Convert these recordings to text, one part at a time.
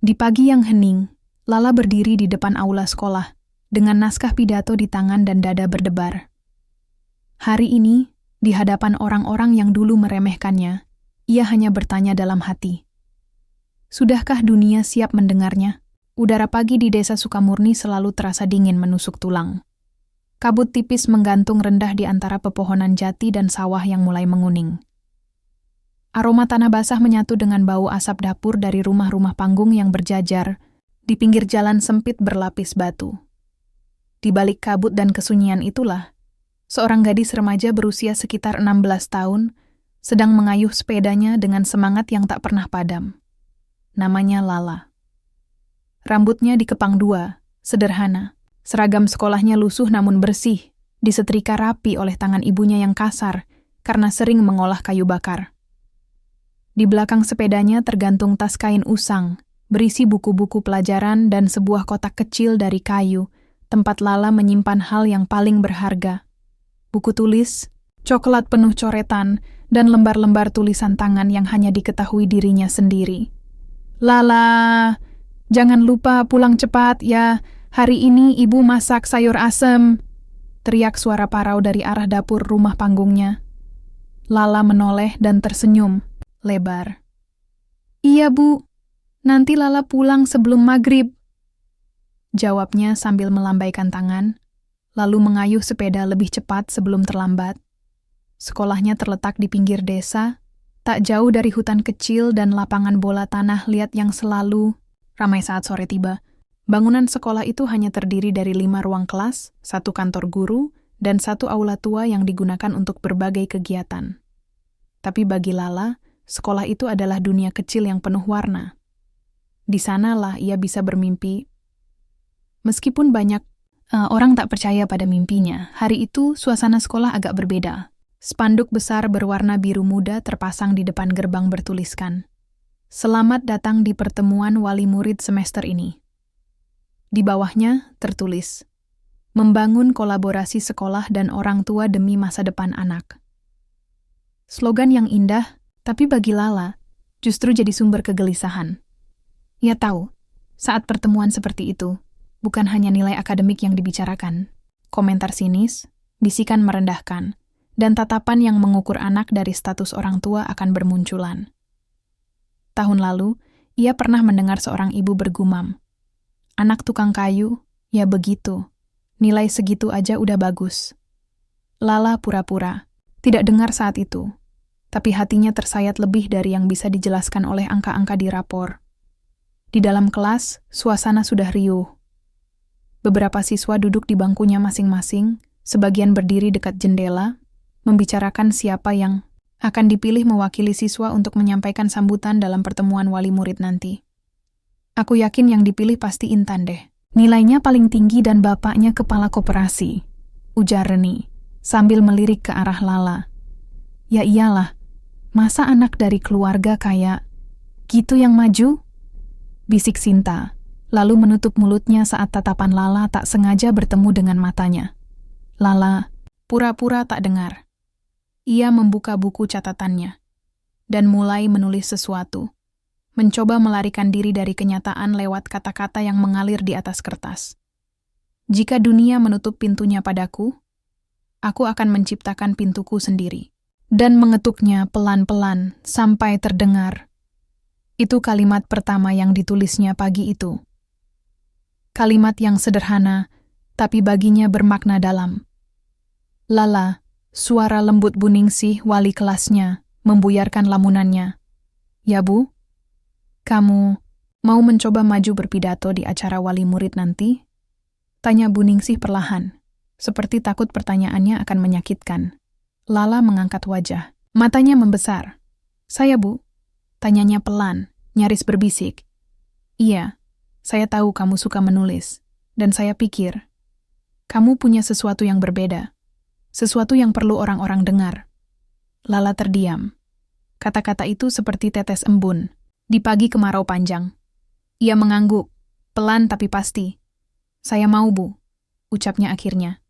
Di pagi yang hening, Lala berdiri di depan aula sekolah, dengan naskah pidato di tangan dan dada berdebar. Hari ini, di hadapan orang-orang yang dulu meremehkannya, ia hanya bertanya dalam hati. Sudahkah dunia siap mendengarnya? Udara pagi di desa Sukamurni selalu terasa dingin menusuk tulang. Kabut tipis menggantung rendah di antara pepohonan jati dan sawah yang mulai menguning. Aroma tanah basah menyatu dengan bau asap dapur dari rumah-rumah panggung yang berjajar di pinggir jalan sempit berlapis batu. Di balik kabut dan kesunyian itulah, seorang gadis remaja berusia sekitar 16 tahun sedang mengayuh sepedanya dengan semangat yang tak pernah padam. Namanya Lala. Rambutnya dikepang dua, sederhana. Seragam sekolahnya lusuh namun bersih, disetrika rapi oleh tangan ibunya yang kasar karena sering mengolah kayu bakar. Di belakang sepedanya tergantung tas kain usang, berisi buku-buku pelajaran dan sebuah kotak kecil dari kayu, tempat Lala menyimpan hal yang paling berharga. Buku tulis, coklat penuh coretan, dan lembar-lembar tulisan tangan yang hanya diketahui dirinya sendiri. Lala, jangan lupa pulang cepat ya, hari ini ibu masak sayur asem, teriak suara parau dari arah dapur rumah panggungnya. Lala menoleh dan tersenyum lebar. Iya bu, nanti Lala pulang sebelum maghrib, jawabnya sambil melambaikan tangan, lalu mengayuh sepeda lebih cepat sebelum terlambat. Sekolahnya terletak di pinggir desa, tak jauh dari hutan kecil dan lapangan bola tanah liat yang selalu ramai saat sore tiba. Bangunan sekolah itu hanya terdiri dari 5 ruang kelas, 1 kantor guru, dan 1 aula tua yang digunakan untuk berbagai kegiatan. Tapi bagi Lala, sekolah itu adalah dunia kecil yang penuh warna. Di sanalah ia bisa bermimpi. Meskipun banyak orang tak percaya pada mimpinya, hari itu suasana sekolah agak berbeda. Spanduk besar berwarna biru muda terpasang di depan gerbang bertuliskan, "Selamat datang di pertemuan wali murid semester ini." Di bawahnya tertulis, "Membangun kolaborasi sekolah dan orang tua demi masa depan anak." Slogan yang indah, tapi bagi Lala, justru jadi sumber kegelisahan. Ia tahu, saat pertemuan seperti itu, bukan hanya nilai akademik yang dibicarakan, komentar sinis, bisikan merendahkan, dan tatapan yang mengukur anak dari status orang tua akan bermunculan. Tahun lalu, ia pernah mendengar seorang ibu bergumam, "Anak tukang kayu, ya begitu, nilai segitu aja udah bagus." Lala pura-pura, tidak dengar saat itu, tapi hatinya tersayat lebih dari yang bisa dijelaskan oleh angka-angka di rapor. Di dalam kelas, suasana sudah riuh. Beberapa siswa duduk di bangkunya masing-masing, sebagian berdiri dekat jendela, membicarakan siapa yang akan dipilih mewakili siswa untuk menyampaikan sambutan dalam pertemuan wali murid nanti. "Aku yakin yang dipilih pasti Intan deh. Nilainya paling tinggi dan bapaknya kepala koperasi," ujar Reni, sambil melirik ke arah Lala. "Ya iyalah, masa anak dari keluarga kayak gitu yang maju?" bisik Sinta, lalu menutup mulutnya saat tatapan Lala tak sengaja bertemu dengan matanya. Lala pura-pura tak dengar. Ia membuka buku catatannya dan mulai menulis sesuatu, mencoba melarikan diri dari kenyataan lewat kata-kata yang mengalir di atas kertas. "Jika dunia menutup pintunya padaku, aku akan menciptakan pintuku sendiri." Dan mengetuknya pelan-pelan sampai terdengar. Itu kalimat pertama yang ditulisnya pagi itu. Kalimat yang sederhana, tapi baginya bermakna dalam. "Lala," suara lembut Buningsih, wali kelasnya, membuyarkan lamunannya. "Ya bu, kamu mau mencoba maju berpidato di acara wali murid nanti?" tanya Buningsih perlahan, seperti takut pertanyaannya akan menyakitkan. Lala mengangkat wajah, matanya membesar. "Saya bu?" tanyanya pelan, nyaris berbisik. "Iya, saya tahu kamu suka menulis, dan saya pikir kamu punya sesuatu yang berbeda, sesuatu yang perlu orang-orang dengar." Lala terdiam. Kata-kata itu seperti tetes embun di pagi kemarau panjang. Ia mengangguk, pelan tapi pasti. "Saya mau bu," ucapnya akhirnya.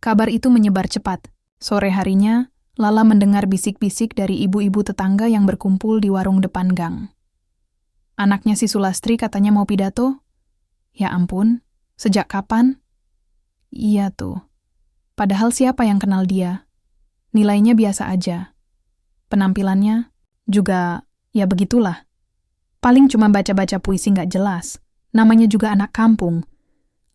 Kabar itu menyebar cepat. Sore harinya, Lala mendengar bisik-bisik dari ibu-ibu tetangga yang berkumpul di warung depan gang. Anaknya si Sulastri katanya mau pidato? Ya ampun, sejak kapan? Iya tuh. Padahal siapa yang kenal dia? Nilainya biasa aja. Penampilannya juga, ya begitulah. Paling cuma baca-baca puisi nggak jelas. Namanya juga anak kampung.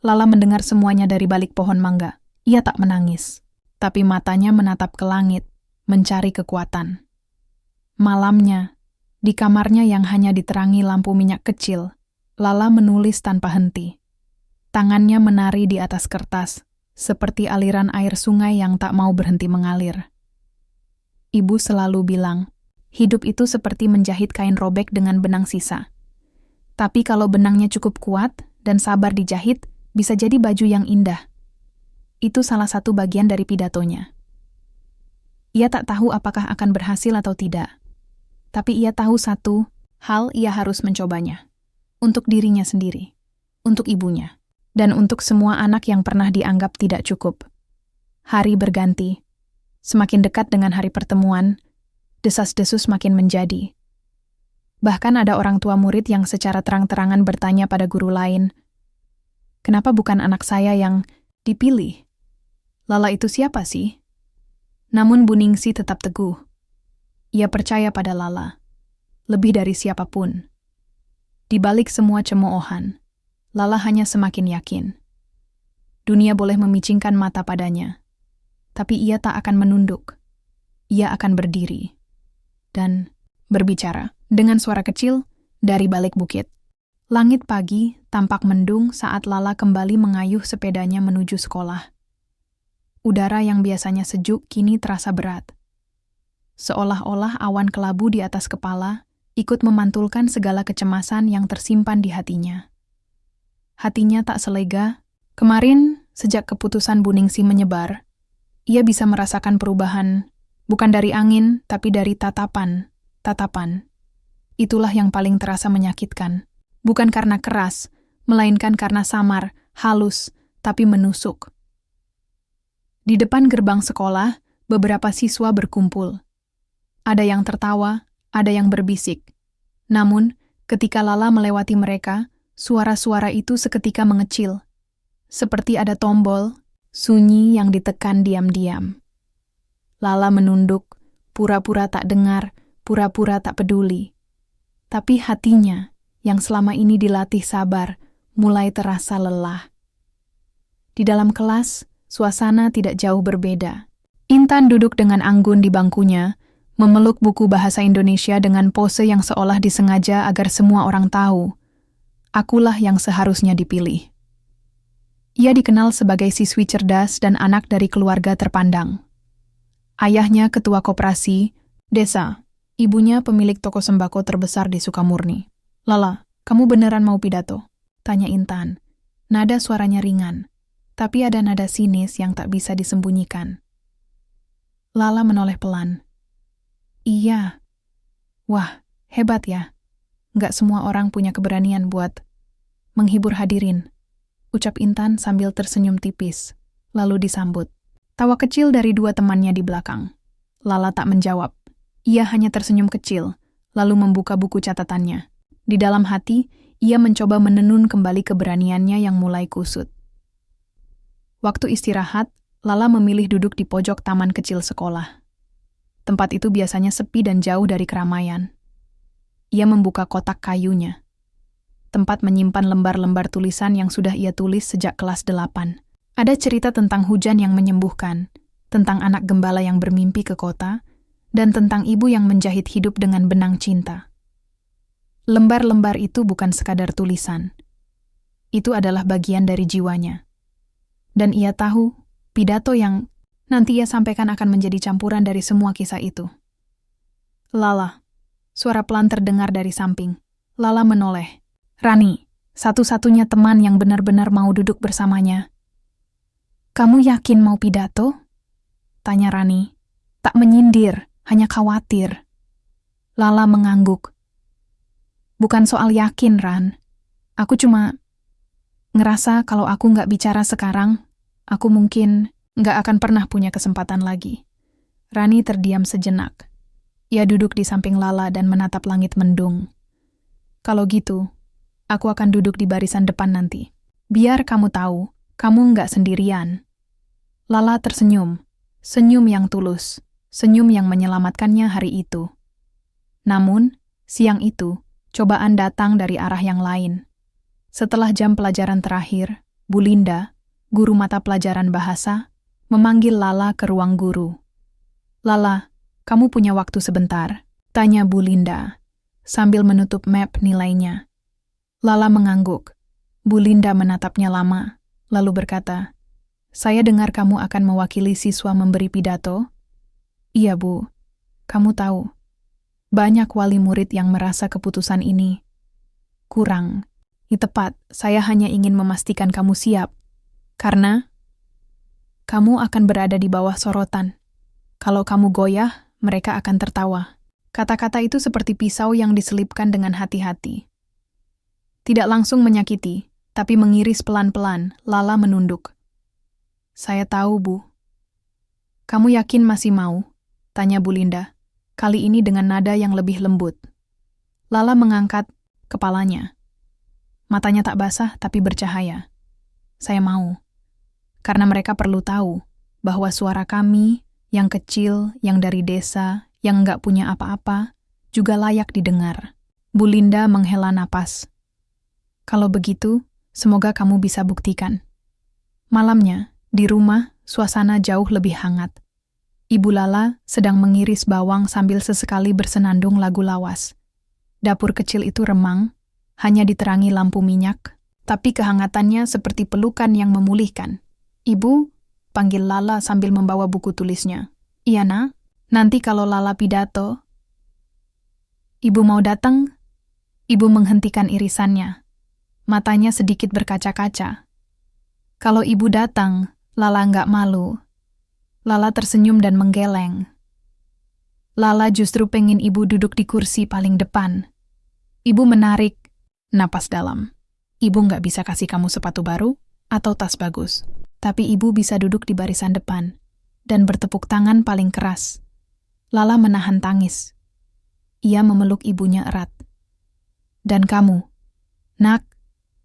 Lala mendengar semuanya dari balik pohon mangga. Ia tak menangis, tapi matanya menatap ke langit, mencari kekuatan. Malamnya, di kamarnya yang hanya diterangi lampu minyak kecil, Lala menulis tanpa henti. Tangannya menari di atas kertas, seperti aliran air sungai yang tak mau berhenti mengalir. Ibu selalu bilang, hidup itu seperti menjahit kain robek dengan benang sisa. Tapi kalau benangnya cukup kuat dan sabar dijahit, bisa jadi baju yang indah. Itu salah satu bagian dari pidatonya. Ia tak tahu apakah akan berhasil atau tidak. Tapi ia tahu satu hal, ia harus mencobanya. Untuk dirinya sendiri, untuk ibunya, dan untuk semua anak yang pernah dianggap tidak cukup. Hari berganti. Semakin dekat dengan hari pertemuan, desas-desus makin menjadi. Bahkan ada orang tua murid yang secara terang-terangan bertanya pada guru lain, "Kenapa bukan anak saya yang dipilih? Lala itu siapa sih?" Namun Bu Ningsi tetap teguh. Ia percaya pada Lala, lebih dari siapapun. Di balik semua cemoohan, Lala hanya semakin yakin. Dunia boleh memicingkan mata padanya, tapi ia tak akan menunduk. Ia akan berdiri dan berbicara dengan suara kecil dari balik bukit. Langit pagi tampak mendung saat Lala kembali mengayuh sepedanya menuju sekolah. Udara yang biasanya sejuk kini terasa berat. Seolah-olah awan kelabu di atas kepala ikut memantulkan segala kecemasan yang tersimpan di hatinya. Hatinya tak selega. Kemarin, sejak keputusan Bu Ningsi menyebar, ia bisa merasakan perubahan, bukan dari angin, tapi dari tatapan. Itulah yang paling terasa menyakitkan. Bukan karena keras, melainkan karena samar, halus, tapi menusuk. Di depan gerbang sekolah, beberapa siswa berkumpul. Ada yang tertawa, ada yang berbisik. Namun, ketika Lala melewati mereka, suara-suara itu seketika mengecil. Seperti ada tombol, sunyi yang ditekan diam-diam. Lala menunduk, pura-pura tak dengar, pura-pura tak peduli. Tapi hatinya, yang selama ini dilatih sabar, mulai terasa lelah. Di dalam kelas, suasana tidak jauh berbeda. Intan duduk dengan anggun di bangkunya, memeluk buku bahasa Indonesia dengan pose yang seolah disengaja agar semua orang tahu. Akulah yang seharusnya dipilih. Ia dikenal sebagai siswi cerdas dan anak dari keluarga terpandang. Ayahnya ketua koperasi desa, ibunya pemilik toko sembako terbesar di Sukamurni. "Lala, kamu beneran mau pidato?" tanya Intan. Nada suaranya ringan, tapi ada nada sinis yang tak bisa disembunyikan. Lala menoleh pelan. "Iya." "Wah, hebat ya. Nggak semua orang punya keberanian buat menghibur hadirin," ucap Intan sambil tersenyum tipis, lalu disambut tawa kecil dari dua temannya di belakang. Lala tak menjawab. Ia hanya tersenyum kecil, lalu membuka buku catatannya. Di dalam hati, ia mencoba menenun kembali keberaniannya yang mulai kusut. Waktu istirahat, Lala memilih duduk di pojok taman kecil sekolah. Tempat itu biasanya sepi dan jauh dari keramaian. Ia membuka kotak kayunya. Tempat menyimpan lembar-lembar tulisan yang sudah ia tulis sejak kelas 8. Ada cerita tentang hujan yang menyembuhkan, tentang anak gembala yang bermimpi ke kota, dan tentang ibu yang menjahit hidup dengan benang cinta. Lembar-lembar itu bukan sekadar tulisan. Itu adalah bagian dari jiwanya. Dan ia tahu, pidato yang nanti ia sampaikan akan menjadi campuran dari semua kisah itu. "Lala," suara pelan terdengar dari samping. Lala menoleh. Rani, satu-satunya teman yang benar-benar mau duduk bersamanya. "Kamu yakin mau pidato?" tanya Rani. Tak menyindir, hanya khawatir. Lala mengangguk. "Bukan soal yakin, Ran. Aku cuma ngerasa kalau aku nggak bicara sekarang, aku mungkin nggak akan pernah punya kesempatan lagi." Rani terdiam sejenak. Ia duduk di samping Lala dan menatap langit mendung. Kalau gitu, aku akan duduk di barisan depan nanti. Biar kamu tahu, kamu nggak sendirian. Lala tersenyum, senyum yang tulus, senyum yang menyelamatkannya hari itu. Namun, siang itu, cobaan datang dari arah yang lain. Setelah jam pelajaran terakhir, Bu Linda, guru mata pelajaran bahasa, memanggil Lala ke ruang guru. "Lala, kamu punya waktu sebentar?" tanya Bu Linda, sambil menutup map nilainya. Lala mengangguk. Bu Linda menatapnya lama, lalu berkata, "Saya dengar kamu akan mewakili siswa memberi pidato?" "Iya, Bu. Kamu tahu, banyak wali murid yang merasa keputusan ini kurang. Tepat, saya hanya ingin memastikan kamu siap. Karena kamu akan berada di bawah sorotan. Kalau kamu goyah, mereka akan tertawa." Kata-kata itu seperti pisau yang diselipkan dengan hati-hati. Tidak langsung menyakiti, tapi mengiris pelan-pelan. Lala menunduk. "Saya tahu, Bu." "Kamu yakin masih mau?" tanya Bu Linda, kali ini dengan nada yang lebih lembut. Lala mengangkat kepalanya. Matanya tak basah tapi bercahaya. "Saya mau. Karena mereka perlu tahu bahwa suara kami, yang kecil, yang dari desa, yang nggak punya apa-apa, juga layak didengar." Bu Linda menghela napas. "Kalau begitu, semoga kamu bisa buktikan." Malamnya, di rumah, suasana jauh lebih hangat. Ibu Lala sedang mengiris bawang sambil sesekali bersenandung lagu lawas. Dapur kecil itu remang, hanya diterangi lampu minyak, tapi kehangatannya seperti pelukan yang memulihkan. "Ibu," panggil Lala sambil membawa buku tulisnya. "Iya, Nak. Nanti kalau Lala pidato." "Ibu mau datang?" Ibu menghentikan irisannya. Matanya sedikit berkaca-kaca. "Kalau ibu datang, Lala nggak malu." Lala tersenyum dan menggeleng. Lala justru pengen ibu duduk di kursi paling depan. Ibu menarik napas dalam. "Ibu nggak bisa kasih kamu sepatu baru atau tas bagus. Tapi ibu bisa duduk di barisan depan dan bertepuk tangan paling keras." Lala menahan tangis. Ia memeluk ibunya erat. "Dan kamu, Nak,"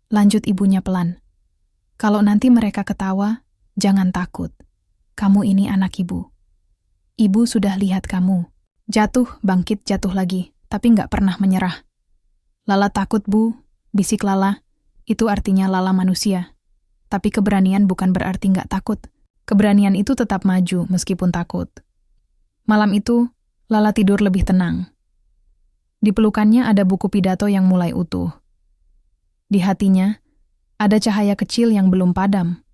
lanjut ibunya pelan. "Kalau nanti mereka ketawa, jangan takut. Kamu ini anak ibu. Ibu sudah lihat kamu. Jatuh, bangkit, jatuh lagi, tapi nggak pernah menyerah." "Lala takut, Bu," bisik Lala. Itu artinya Lala manusia. Tapi keberanian bukan berarti nggak takut. Keberanian itu tetap maju meskipun takut. Malam itu, Lala tidur lebih tenang. Di pelukannya ada buku pidato yang mulai utuh. Di hatinya, ada cahaya kecil yang belum padam.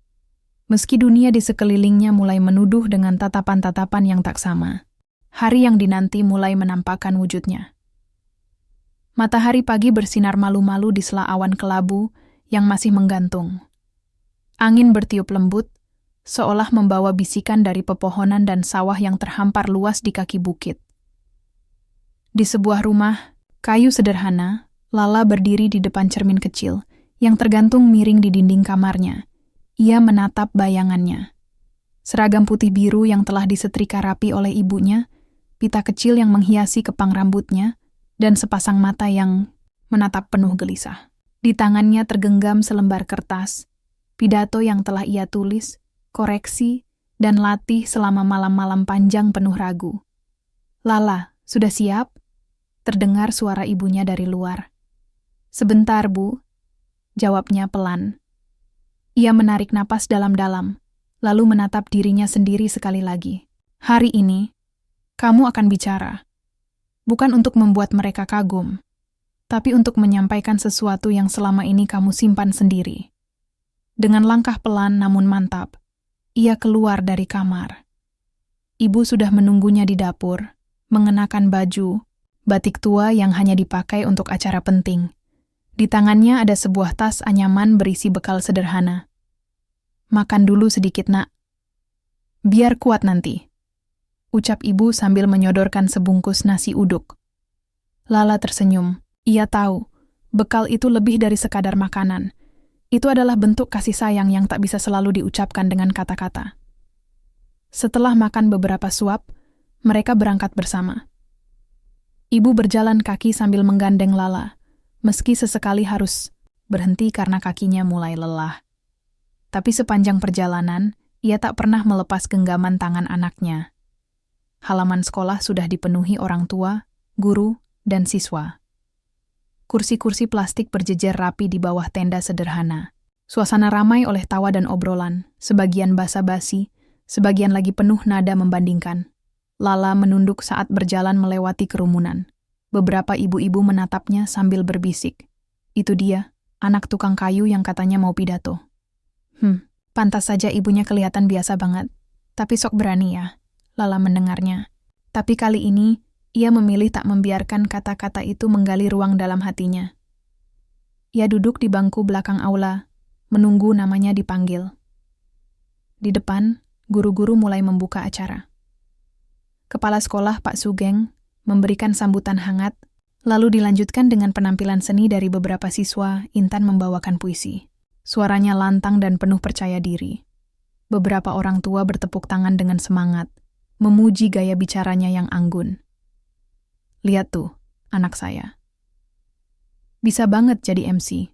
Meski dunia di sekelilingnya mulai menuduh dengan tatapan-tatapan yang tak sama, hari yang dinanti mulai menampakkan wujudnya. Matahari pagi bersinar malu-malu di sela awan kelabu yang masih menggantung. Angin bertiup lembut, seolah membawa bisikan dari pepohonan dan sawah yang terhampar luas di kaki bukit. Di sebuah rumah, kayu sederhana, Lala berdiri di depan cermin kecil yang tergantung miring di dinding kamarnya. Ia menatap bayangannya. Seragam putih biru yang telah disetrika rapi oleh ibunya, pita kecil yang menghiasi kepang rambutnya, dan sepasang mata yang menatap penuh gelisah. Di tangannya tergenggam selembar kertas, pidato yang telah ia tulis, koreksi, dan latih selama malam-malam panjang penuh ragu. "Lala, sudah siap?" Terdengar suara ibunya dari luar. "Sebentar, Bu," jawabnya pelan. Ia menarik napas dalam-dalam, lalu menatap dirinya sendiri sekali lagi. "Hari ini, kamu akan bicara. Bukan untuk membuat mereka kagum, tapi untuk menyampaikan sesuatu yang selama ini kamu simpan sendiri." Dengan langkah pelan namun mantap, ia keluar dari kamar. Ibu sudah menunggunya di dapur, mengenakan baju, batik tua yang hanya dipakai untuk acara penting. Di tangannya ada sebuah tas anyaman berisi bekal sederhana. "Makan dulu sedikit, Nak. Biar kuat nanti," ucap ibu sambil menyodorkan sebungkus nasi uduk. Lala tersenyum. Ia tahu, bekal itu lebih dari sekadar makanan. Itu adalah bentuk kasih sayang yang tak bisa selalu diucapkan dengan kata-kata. Setelah makan beberapa suap, mereka berangkat bersama. Ibu berjalan kaki sambil menggandeng Lala, meski sesekali harus berhenti karena kakinya mulai lelah. Tapi sepanjang perjalanan, ia tak pernah melepas genggaman tangan anaknya. Halaman sekolah sudah dipenuhi orang tua, guru, dan siswa. Kursi-kursi plastik berjejer rapi di bawah tenda sederhana. Suasana ramai oleh tawa dan obrolan, sebagian basa-basi, sebagian lagi penuh nada membandingkan. Lala menunduk saat berjalan melewati kerumunan. Beberapa ibu-ibu menatapnya sambil berbisik. Itu dia, anak tukang kayu yang katanya mau pidato. Pantas saja ibunya kelihatan biasa banget. Tapi sok berani ya, Lala mendengarnya. Tapi kali ini, ia memilih tak membiarkan kata-kata itu menggali ruang dalam hatinya. Ia duduk di bangku belakang aula, menunggu namanya dipanggil. Di depan, guru-guru mulai membuka acara. Kepala sekolah Pak Sugeng memberikan sambutan hangat, lalu dilanjutkan dengan penampilan seni dari beberapa siswa. Intan membawakan puisi. Suaranya lantang dan penuh percaya diri. Beberapa orang tua bertepuk tangan dengan semangat, memuji gaya bicaranya yang anggun. Lihat tuh, anak saya. Bisa banget jadi MC.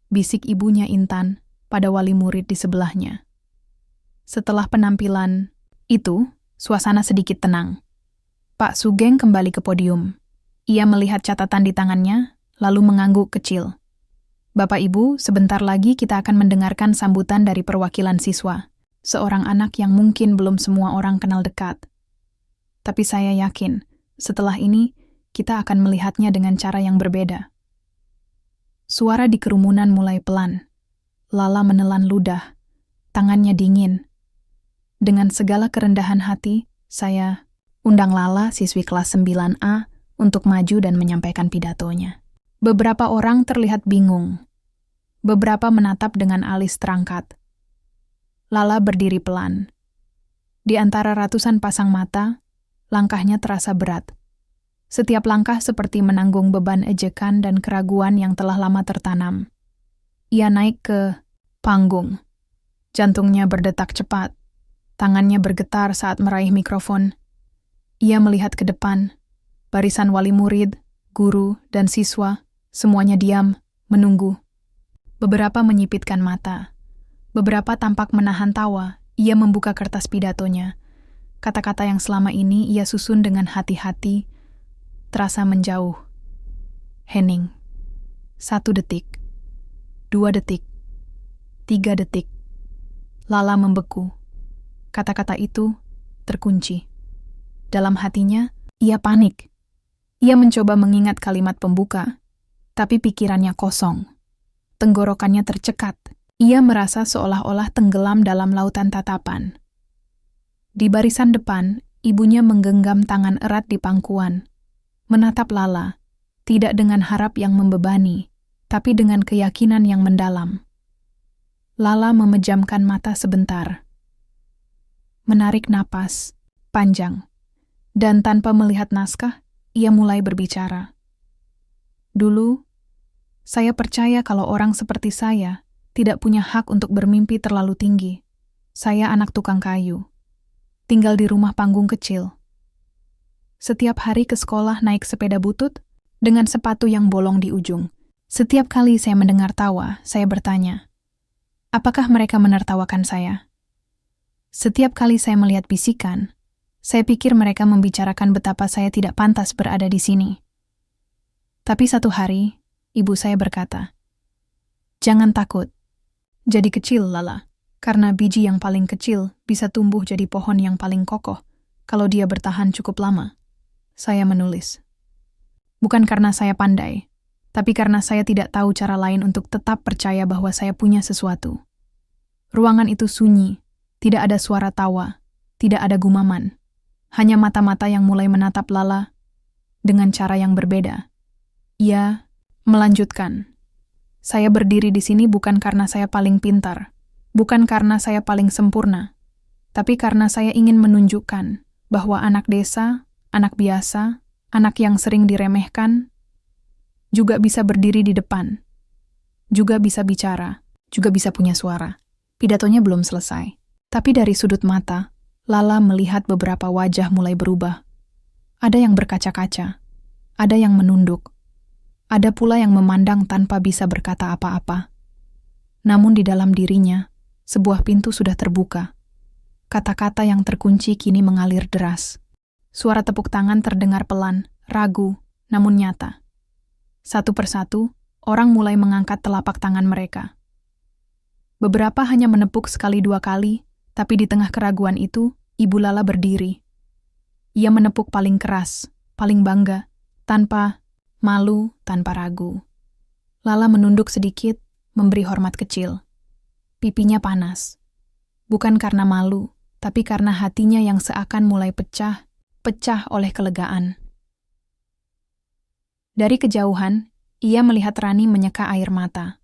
Bisik ibunya Intan pada wali murid di sebelahnya. Setelah penampilan itu, suasana sedikit tenang. Pak Sugeng kembali ke podium. Ia melihat catatan di tangannya, lalu mengangguk kecil. Bapak Ibu, sebentar lagi kita akan mendengarkan sambutan dari perwakilan siswa. Seorang anak yang mungkin belum semua orang kenal dekat. Tapi saya yakin, setelah ini, kita akan melihatnya dengan cara yang berbeda. Suara di kerumunan mulai pelan. Lala menelan ludah. Tangannya dingin. Dengan segala kerendahan hati, saya undang Lala, siswi kelas 9A, untuk maju dan menyampaikan pidatonya. Beberapa orang terlihat bingung. Beberapa menatap dengan alis terangkat. Lala berdiri pelan. Di antara ratusan pasang mata, langkahnya terasa berat. Setiap langkah seperti menanggung beban ejekan dan keraguan yang telah lama tertanam. Ia naik ke panggung. Jantungnya berdetak cepat. Tangannya bergetar saat meraih mikrofon. Ia melihat ke depan. Barisan wali murid, guru, dan siswa, semuanya diam, menunggu. Beberapa menyipitkan mata. Beberapa tampak menahan tawa. Ia membuka kertas pidatonya. Kata-kata yang selama ini ia susun dengan hati-hati, terasa menjauh. Hening. 1 detik. 2 detik. 3 detik. Lala membeku. Kata-kata itu terkunci. Dalam hatinya, ia panik. Ia mencoba mengingat kalimat pembuka, tapi pikirannya kosong. Tenggorokannya tercekat. Ia merasa seolah-olah tenggelam dalam lautan tatapan. Di barisan depan, ibunya menggenggam tangan erat di pangkuan. Menatap Lala, tidak dengan harap yang membebani, tapi dengan keyakinan yang mendalam. Lala memejamkan mata sebentar. Menarik napas, panjang. Dan tanpa melihat naskah, ia mulai berbicara. Dulu, saya percaya kalau orang seperti saya tidak punya hak untuk bermimpi terlalu tinggi. Saya anak tukang kayu. Tinggal di rumah panggung kecil. Setiap hari ke sekolah naik sepeda butut dengan sepatu yang bolong di ujung. Setiap kali saya mendengar tawa, saya bertanya, apakah mereka menertawakan saya? Setiap kali saya melihat bisikan, saya pikir mereka membicarakan betapa saya tidak pantas berada di sini. Tapi satu hari, ibu saya berkata, jangan takut. Jadi kecil, Lala, karena biji yang paling kecil bisa tumbuh jadi pohon yang paling kokoh kalau dia bertahan cukup lama. Saya menulis. Bukan karena saya pandai, tapi karena saya tidak tahu cara lain untuk tetap percaya bahwa saya punya sesuatu. Ruangan itu sunyi, tidak ada suara tawa, tidak ada gumaman. Hanya mata-mata yang mulai menatap Lala dengan cara yang berbeda. Ia melanjutkan, saya berdiri di sini bukan karena saya paling pintar, bukan karena saya paling sempurna, tapi karena saya ingin menunjukkan bahwa anak desa, anak biasa, anak yang sering diremehkan, juga bisa berdiri di depan, juga bisa bicara, juga bisa punya suara. Pidatonya belum selesai, tapi dari sudut mata, Lala melihat beberapa wajah mulai berubah. Ada yang berkaca-kaca, ada yang menunduk, Ada pula yang memandang tanpa bisa berkata apa-apa. Namun di dalam dirinya, sebuah pintu sudah terbuka. Kata-kata yang terkunci kini mengalir deras. Suara tepuk tangan terdengar pelan, ragu, namun nyata. Satu persatu, orang mulai mengangkat telapak tangan mereka. Beberapa hanya menepuk sekali dua kali, tapi di tengah keraguan itu, Ibu Lala berdiri. Ia menepuk paling keras, paling bangga, tanpa malu, tanpa ragu. Lala menunduk sedikit, memberi hormat kecil. Pipinya panas. Bukan karena malu, tapi karena hatinya yang seakan mulai pecah oleh kelegaan. Dari kejauhan, ia melihat Rani menyeka air mata.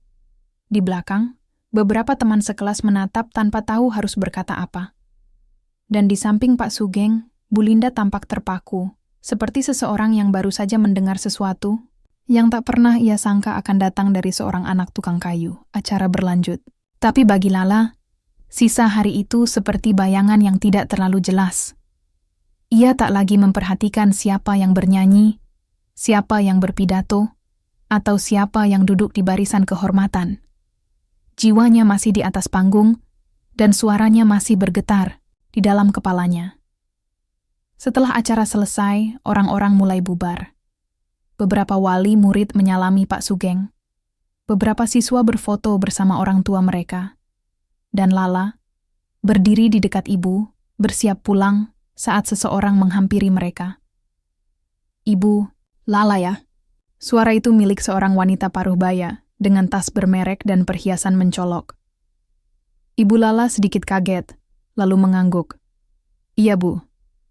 Di belakang, beberapa teman sekelas menatap tanpa tahu harus berkata apa. Dan di samping Pak Sugeng, Bu Linda tampak terpaku, seperti seseorang yang baru saja mendengar sesuatu yang tak pernah ia sangka akan datang dari seorang anak tukang kayu. Acara berlanjut. Tapi bagi Lala, sisa hari itu seperti bayangan yang tidak terlalu jelas. Ia tak lagi memperhatikan siapa yang bernyanyi, siapa yang berpidato, atau siapa yang duduk di barisan kehormatan. Jiwanya masih di atas panggung, dan suaranya masih bergetar di dalam kepalanya. Setelah acara selesai, orang-orang mulai bubar. Beberapa wali murid menyalami Pak Sugeng. Beberapa siswa berfoto bersama orang tua mereka. Dan Lala, berdiri di dekat ibu, bersiap pulang saat seseorang menghampiri mereka. "Ibu, Lala ya?" Suara itu milik seorang wanita paruh baya, dengan tas bermerek dan perhiasan mencolok. Ibu Lala sedikit kaget, lalu mengangguk. "Iya, Bu.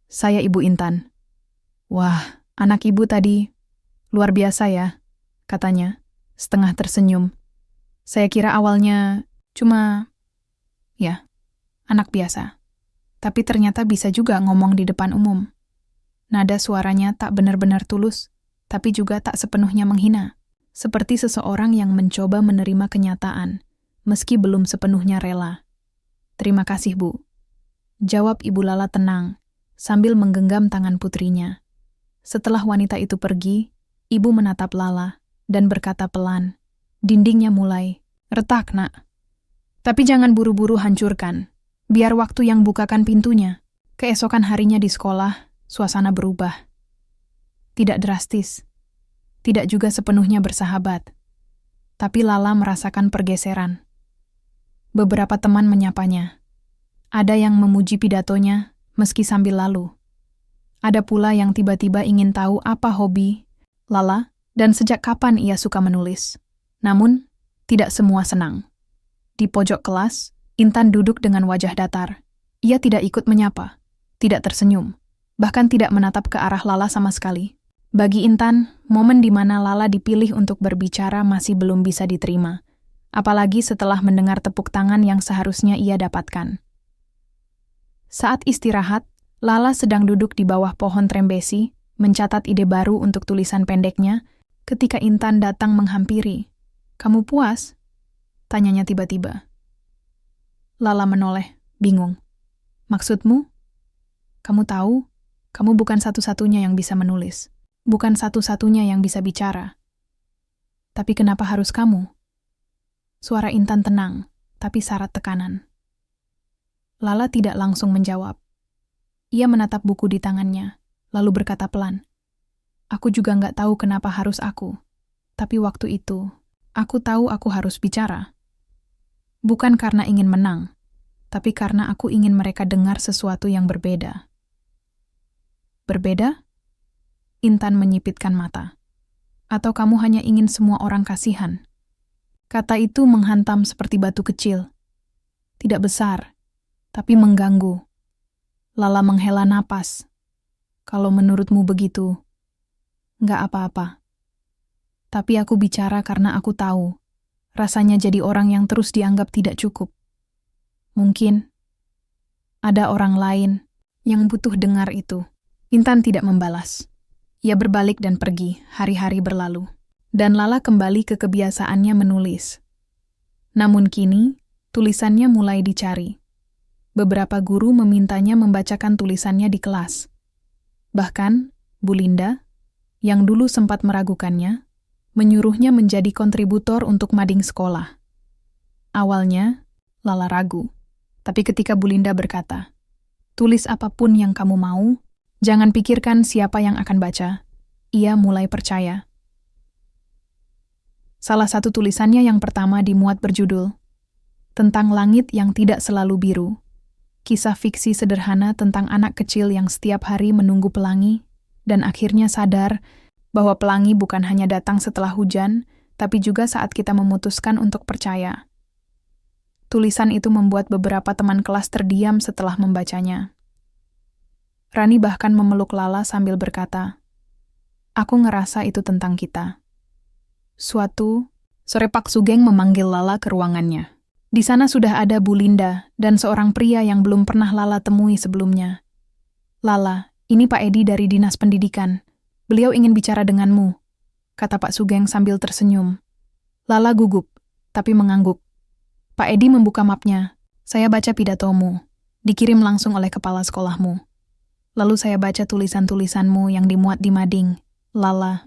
Saya Ibu Intan." "Wah, anak ibu tadi luar biasa ya," katanya, setengah tersenyum. "Saya kira awalnya cuma, ya, anak biasa. Tapi ternyata bisa juga ngomong di depan umum." Nada suaranya tak benar-benar tulus, tapi juga tak sepenuhnya menghina. Seperti seseorang yang mencoba menerima kenyataan, meski belum sepenuhnya rela. "Terima kasih, Bu," jawab Ibu Lala tenang, sambil menggenggam tangan putrinya. Setelah wanita itu pergi, ibu menatap Lala dan berkata pelan, "Dindingnya mulai retak, Nak. Tapi jangan buru-buru hancurkan. Biar waktu yang bukakan pintunya." Keesokan harinya di sekolah, suasana berubah. Tidak drastis, tidak juga sepenuhnya bersahabat. Tapi Lala merasakan pergeseran. Beberapa teman menyapanya. Ada yang memuji pidatonya, meski sambil lalu. Ada pula yang tiba-tiba ingin tahu apa hobi Lala dan sejak kapan ia suka menulis. Namun, tidak semua senang. Di pojok kelas, Intan duduk dengan wajah datar. Ia tidak ikut menyapa, tidak tersenyum, bahkan tidak menatap ke arah Lala sama sekali. Bagi Intan, momen di mana Lala dipilih untuk berbicara masih belum bisa diterima, apalagi setelah mendengar tepuk tangan yang seharusnya ia dapatkan. Saat istirahat, Lala sedang duduk di bawah pohon trembesi, mencatat ide baru untuk tulisan pendeknya, ketika Intan datang menghampiri. "Kamu puas?" tanyanya tiba-tiba. Lala menoleh, bingung. "Maksudmu?" "Kamu tahu, kamu bukan satu-satunya yang bisa menulis. Bukan satu-satunya yang bisa bicara. Tapi kenapa harus kamu?" Suara Intan tenang, tapi syarat tekanan. Lala tidak langsung menjawab. Ia menatap buku di tangannya, lalu berkata pelan, "Aku juga nggak tahu kenapa harus aku. Tapi waktu itu, aku tahu aku harus bicara. Bukan karena ingin menang, tapi karena aku ingin mereka dengar sesuatu yang berbeda." "Berbeda?" Intan menyipitkan mata. "Atau kamu hanya ingin semua orang kasihan?" Kata itu menghantam seperti batu kecil. Tidak besar, tapi mengganggu. Lala menghela napas. "Kalau menurutmu begitu, nggak apa-apa. Tapi aku bicara karena aku tahu, rasanya jadi orang yang terus dianggap tidak cukup. Mungkin ada orang lain yang butuh dengar itu." Intan tidak membalas. Ia berbalik dan pergi, hari-hari berlalu. Dan Lala kembali ke kebiasaannya menulis. Namun kini, tulisannya mulai dicari. Beberapa guru memintanya membacakan tulisannya di kelas. Bahkan, Bu Linda, yang dulu sempat meragukannya, menyuruhnya menjadi kontributor untuk mading sekolah. Awalnya, Lala ragu. Tapi ketika Bu Linda berkata, "Tulis apapun yang kamu mau, jangan pikirkan siapa yang akan baca," ia mulai percaya. Salah satu tulisannya yang pertama dimuat berjudul, "Tentang Langit yang Tidak Selalu Biru." Kisah fiksi sederhana tentang anak kecil yang setiap hari menunggu pelangi, dan akhirnya sadar bahwa pelangi bukan hanya datang setelah hujan, tapi juga saat kita memutuskan untuk percaya. Tulisan itu membuat beberapa teman kelas terdiam setelah membacanya. Rani bahkan memeluk Lala sambil berkata, "Aku ngerasa itu tentang kita." Suatu sore Pak Sugeng memanggil Lala ke ruangannya. Di sana sudah ada Bu Linda dan seorang pria yang belum pernah Lala temui sebelumnya. "Lala, ini Pak Edi dari Dinas Pendidikan. Beliau ingin bicara denganmu," kata Pak Sugeng sambil tersenyum. Lala gugup, tapi mengangguk. "Pak Edi membuka mapnya. Saya baca pidatomu. Dikirim langsung oleh kepala sekolahmu. Lalu saya baca tulisan-tulisanmu yang dimuat di mading. Lala."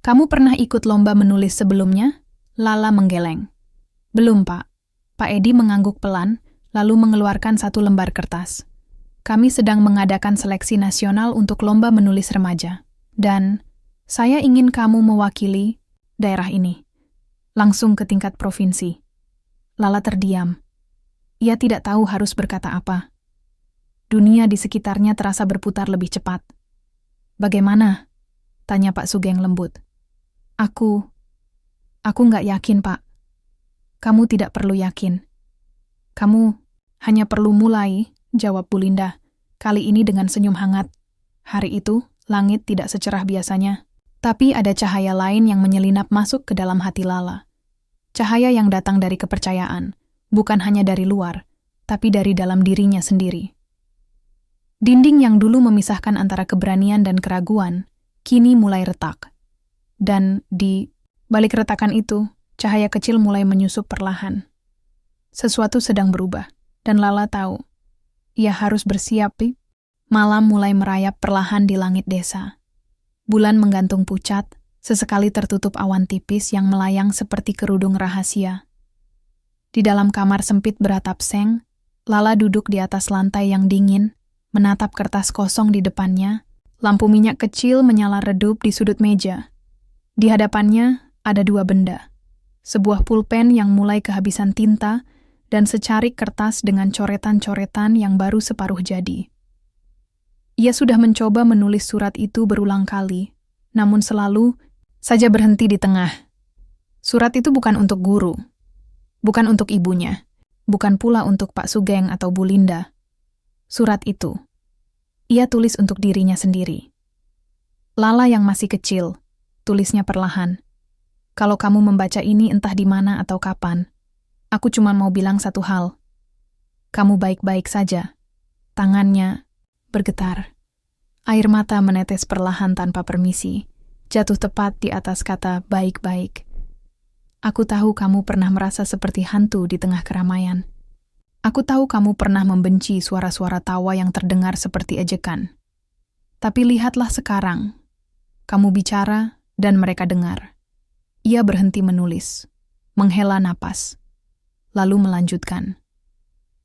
"Kamu pernah ikut lomba menulis sebelumnya?" Lala menggeleng. "Belum, Pak." Pak Edi mengangguk pelan, lalu mengeluarkan satu lembar kertas. "Kami sedang mengadakan seleksi nasional untuk lomba menulis remaja. Dan saya ingin kamu mewakili daerah ini. Langsung ke tingkat provinsi." Lala terdiam. Ia tidak tahu harus berkata apa. Dunia di sekitarnya terasa berputar lebih cepat. "Bagaimana?" tanya Pak Sugeng lembut. Aku nggak yakin, Pak." "Kamu tidak perlu yakin. Kamu hanya perlu mulai," jawab Bu Linda, kali ini dengan senyum hangat. Hari itu, langit tidak secerah biasanya, tapi ada cahaya lain yang menyelinap masuk ke dalam hati Lala. Cahaya yang datang dari kepercayaan, bukan hanya dari luar, tapi dari dalam dirinya sendiri. Dinding yang dulu memisahkan antara keberanian dan keraguan, kini mulai retak. Dan di balik retakan itu, cahaya kecil mulai menyusup perlahan. Sesuatu sedang berubah, dan Lala tahu. Ia harus bersiap. Malam mulai merayap perlahan di langit desa. Bulan menggantung pucat, sesekali tertutup awan tipis yang melayang seperti kerudung rahasia. Di dalam kamar sempit beratap seng, Lala duduk di atas lantai yang dingin, menatap kertas kosong di depannya. Lampu minyak kecil menyala redup di sudut meja. Di hadapannya ada dua benda. Sebuah pulpen yang mulai kehabisan tinta dan secarik kertas dengan coretan-coretan yang baru separuh jadi. Ia sudah mencoba menulis surat itu berulang kali, namun selalu saja berhenti di tengah. Surat itu bukan untuk guru, bukan untuk ibunya, bukan pula untuk Pak Sugeng atau Bu Linda. Surat itu, ia tulis untuk dirinya sendiri. "Lala yang masih kecil," tulisnya perlahan. "Kalau kamu membaca ini entah di mana atau kapan, aku cuma mau bilang satu hal. Kamu baik-baik saja." Tangannya bergetar. Air mata menetes perlahan tanpa permisi, jatuh tepat di atas kata baik-baik. "Aku tahu kamu pernah merasa seperti hantu di tengah keramaian. Aku tahu kamu pernah membenci suara-suara tawa yang terdengar seperti ejekan. Tapi lihatlah sekarang. Kamu bicara dan mereka dengar." Ia berhenti menulis, menghela napas, lalu melanjutkan.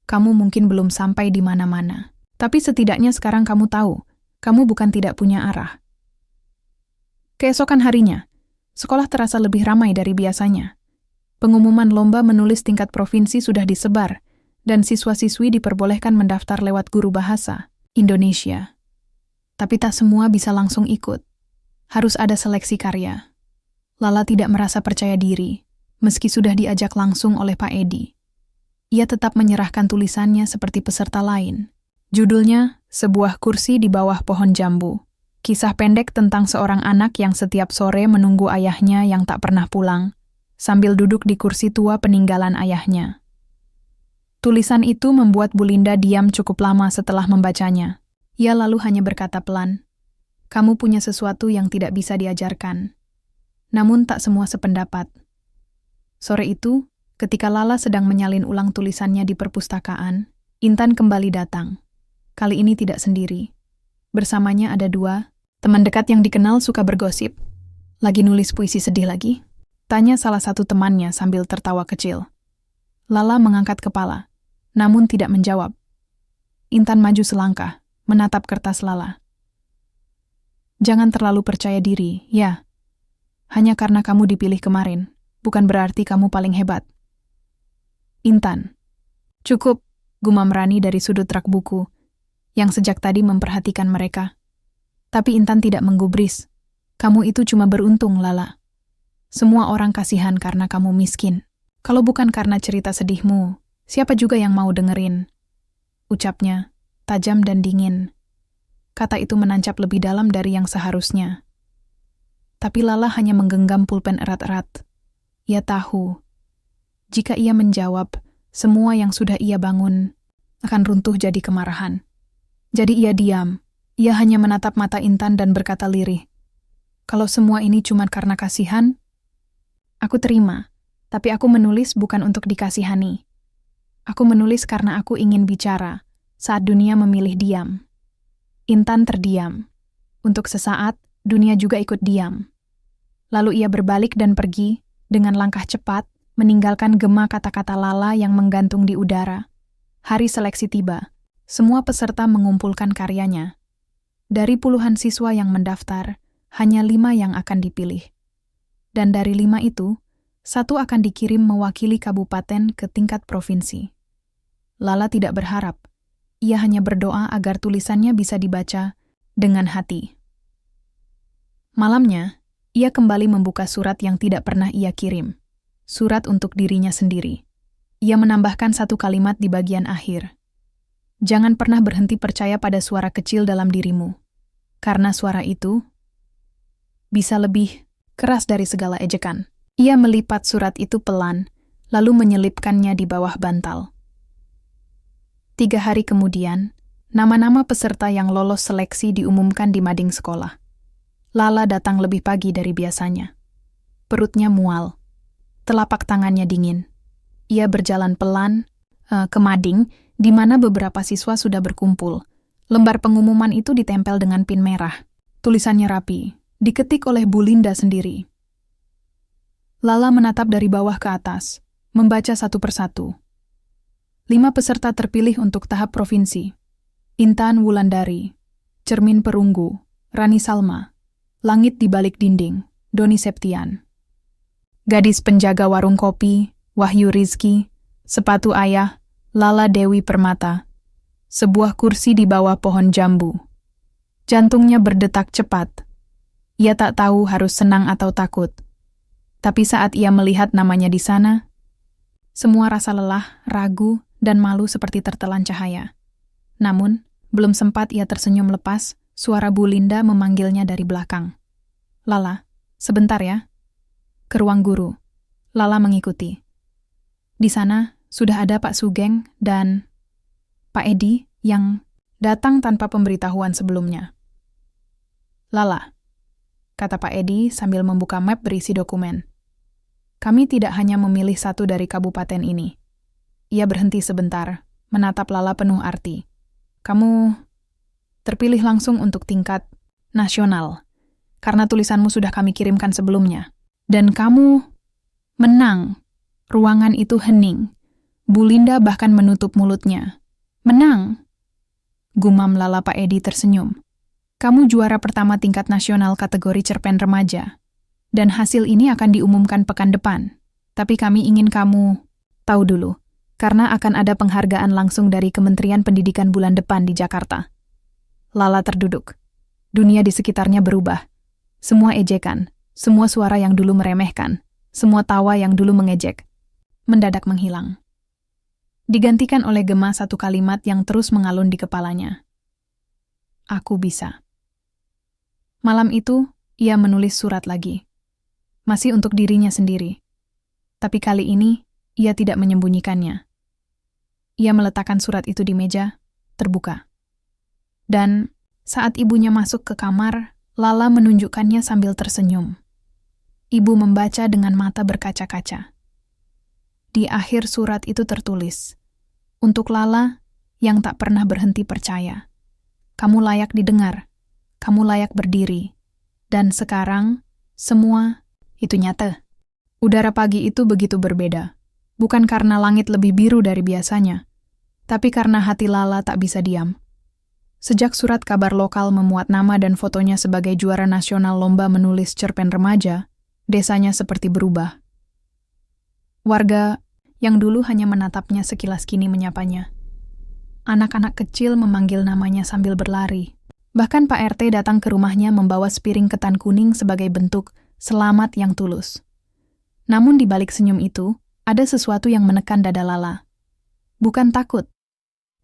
"Kamu mungkin belum sampai di mana-mana, tapi setidaknya sekarang kamu tahu, kamu bukan tidak punya arah." Keesokan harinya, sekolah terasa lebih ramai dari biasanya. Pengumuman lomba menulis tingkat provinsi sudah disebar, dan siswa-siswi diperbolehkan mendaftar lewat guru bahasa Indonesia. Tapi tak semua bisa langsung ikut. Harus ada seleksi karya. Lala tidak merasa percaya diri, meski sudah diajak langsung oleh Pak Edi. Ia tetap menyerahkan tulisannya seperti peserta lain. Judulnya, "Sebuah Kursi di Bawah Pohon Jambu." Kisah pendek tentang seorang anak yang setiap sore menunggu ayahnya yang tak pernah pulang, sambil duduk di kursi tua peninggalan ayahnya. Tulisan itu membuat Bu Linda diam cukup lama setelah membacanya. Ia lalu hanya berkata pelan, "Kamu punya sesuatu yang tidak bisa diajarkan." Namun tak semua sependapat. Sore itu, ketika Lala sedang menyalin ulang tulisannya di perpustakaan, Intan kembali datang. Kali ini tidak sendiri. Bersamanya ada dua teman dekat yang dikenal suka bergosip. Lagi nulis puisi sedih lagi? Tanya salah satu temannya sambil tertawa kecil. Lala mengangkat kepala, namun tidak menjawab. Intan maju selangkah, menatap kertas Lala. Jangan terlalu percaya diri, ya. Hanya karena kamu dipilih kemarin, bukan berarti kamu paling hebat. Intan. Cukup, gumam Rani dari sudut rak buku, yang sejak tadi memperhatikan mereka. Tapi Intan tidak menggubris. Kamu itu cuma beruntung, Lala. Semua orang kasihan karena kamu miskin. Kalau bukan karena cerita sedihmu, siapa juga yang mau dengerin? Ucapnya, tajam dan dingin. Kata itu menancap lebih dalam dari yang seharusnya. Tapi Lala hanya menggenggam pulpen erat-erat. Ia tahu, jika ia menjawab, semua yang sudah ia bangun akan runtuh jadi kemarahan. Jadi ia diam. Ia hanya menatap mata Intan dan berkata lirih, "Kalau semua ini cuma karena kasihan, aku terima. Tapi aku menulis bukan untuk dikasihani. Aku menulis karena aku ingin bicara saat dunia memilih diam." Intan terdiam. Untuk sesaat, dunia juga ikut diam. Lalu ia berbalik dan pergi dengan langkah cepat, meninggalkan gema kata-kata Lala yang menggantung di udara. Hari seleksi tiba. Semua peserta mengumpulkan karyanya. Dari puluhan siswa yang mendaftar, hanya 5 yang akan dipilih. Dan dari 5 itu, 1 akan dikirim mewakili kabupaten ke tingkat provinsi. Lala tidak berharap. Ia hanya berdoa agar tulisannya bisa dibaca dengan hati. Malamnya, ia kembali membuka surat yang tidak pernah ia kirim. Surat untuk dirinya sendiri. Ia menambahkan 1 kalimat di bagian akhir. Jangan pernah berhenti percaya pada suara kecil dalam dirimu. Karena suara itu bisa lebih keras dari segala ejekan. Ia melipat surat itu pelan, lalu menyelipkannya di bawah bantal. 3 hari kemudian, nama-nama peserta yang lolos seleksi diumumkan di mading sekolah. Lala datang lebih pagi dari biasanya. Perutnya mual. Telapak tangannya dingin. Ia berjalan pelan ke mading, di mana beberapa siswa sudah berkumpul. Lembar pengumuman itu ditempel dengan pin merah. Tulisannya rapi, diketik oleh Bu Linda sendiri. Lala menatap dari bawah ke atas, membaca satu persatu. 5 peserta terpilih untuk tahap provinsi. Intan Wulandari, Cermin Perunggu, Rani Salma, Langit di Balik Dinding, Doni Septian. Gadis Penjaga Warung Kopi, Wahyu Rizki, Sepatu Ayah, Lala Dewi Permata. Sebuah kursi di bawah pohon jambu. Jantungnya berdetak cepat. Ia tak tahu harus senang atau takut. Tapi saat ia melihat namanya di sana, semua rasa lelah, ragu, dan malu seperti tertelan cahaya. Namun, belum sempat ia tersenyum lepas, suara Bu Linda memanggilnya dari belakang. "Lala, sebentar ya." Ke ruang guru. Lala mengikuti. Di sana, sudah ada Pak Sugeng dan Pak Edi yang datang tanpa pemberitahuan sebelumnya. "Lala," kata Pak Edi sambil membuka map berisi dokumen. "Kami tidak hanya memilih 1 dari kabupaten ini." Ia berhenti sebentar, menatap Lala penuh arti. "Kamu terpilih langsung untuk tingkat nasional, karena tulisanmu sudah kami kirimkan sebelumnya. Dan kamu menang." Ruangan itu hening. Bu Linda bahkan menutup mulutnya. "Menang?" Gumam Lala. Pak Edi tersenyum. "Kamu juara pertama tingkat nasional kategori cerpen remaja. Dan hasil ini akan diumumkan pekan depan. Tapi kami ingin kamu tahu dulu, karena akan ada penghargaan langsung dari Kementerian Pendidikan bulan depan di Jakarta." Lala terduduk. Dunia di sekitarnya berubah. Semua ejekan, semua suara yang dulu meremehkan, semua tawa yang dulu mengejek, mendadak menghilang. Digantikan oleh gema 1 kalimat yang terus mengalun di kepalanya. "Aku bisa." Malam itu, ia menulis surat lagi. Masih untuk dirinya sendiri. Tapi kali ini, ia tidak menyembunyikannya. Ia meletakkan surat itu di meja, terbuka. Dan saat ibunya masuk ke kamar, Lala menunjukkannya sambil tersenyum. Ibu membaca dengan mata berkaca-kaca. Di akhir surat itu tertulis, "Untuk Lala yang tak pernah berhenti percaya. Kamu layak didengar, kamu layak berdiri. Dan sekarang, Semua itu nyata. Udara pagi itu begitu berbeda. Bukan karena langit lebih biru dari biasanya, tapi karena hati Lala tak bisa diam. Sejak surat kabar lokal memuat nama dan fotonya sebagai juara nasional lomba menulis cerpen remaja, desanya seperti berubah. Warga yang dulu hanya menatapnya sekilas kini menyapanya. Anak-anak kecil memanggil namanya sambil berlari. Bahkan Pak RT datang ke rumahnya membawa sepiring ketan kuning sebagai bentuk selamat yang tulus. Namun di balik senyum itu, ada sesuatu yang menekan dada Lala. Bukan takut,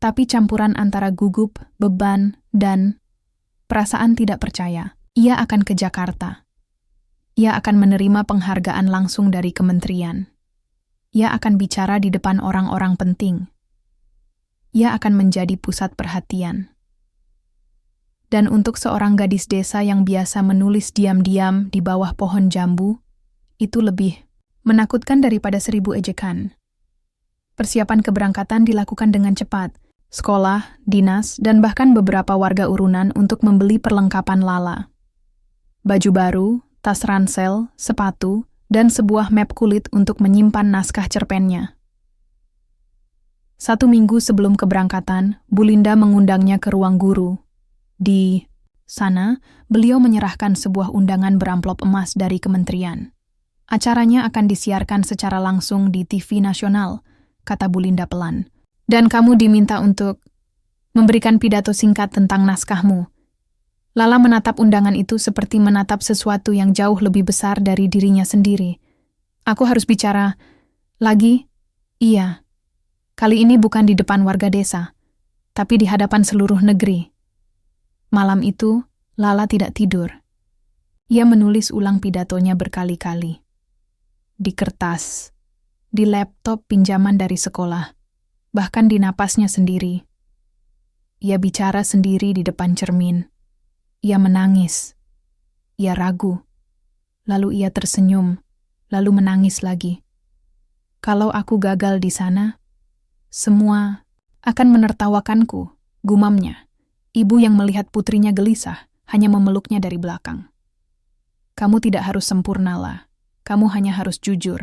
tapi campuran antara gugup, beban, dan perasaan tidak percaya. Ia akan ke Jakarta. Ia akan menerima penghargaan langsung dari kementerian. Ia akan bicara di depan orang-orang penting. Ia akan menjadi pusat perhatian. Dan untuk seorang gadis desa yang biasa menulis diam-diam di bawah pohon jambu, itu lebih menakutkan daripada 1000 ejekan. Persiapan keberangkatan dilakukan dengan cepat. Sekolah, dinas, dan bahkan beberapa warga urunan untuk membeli perlengkapan Lala. Baju baru, tas ransel, sepatu, dan sebuah map kulit untuk menyimpan naskah cerpennya. 1 minggu sebelum keberangkatan, Bu Linda mengundangnya ke ruang guru. Di sana, beliau menyerahkan sebuah undangan beramplop emas dari kementerian. Acaranya akan disiarkan secara langsung di TV nasional, kata Bu Linda pelan. Dan kamu diminta untuk memberikan pidato singkat tentang naskahmu. Lala menatap undangan itu seperti menatap sesuatu yang jauh lebih besar dari dirinya sendiri. Aku harus bicara lagi? Iya. Kali ini bukan di depan warga desa, tapi di hadapan seluruh negeri. Malam itu, Lala tidak tidur. Ia menulis ulang pidatonya berkali-kali. Di kertas, di laptop pinjaman dari sekolah, bahkan di napasnya sendiri. Ia bicara sendiri di depan cermin. Ia menangis. Ia ragu. Lalu ia tersenyum, lalu menangis lagi. Kalau aku gagal di sana, semua akan menertawakanku, gumamnya. Ibu yang melihat putrinya gelisah, hanya memeluknya dari belakang. Kamu tidak harus sempurna, lah. Kamu hanya harus jujur.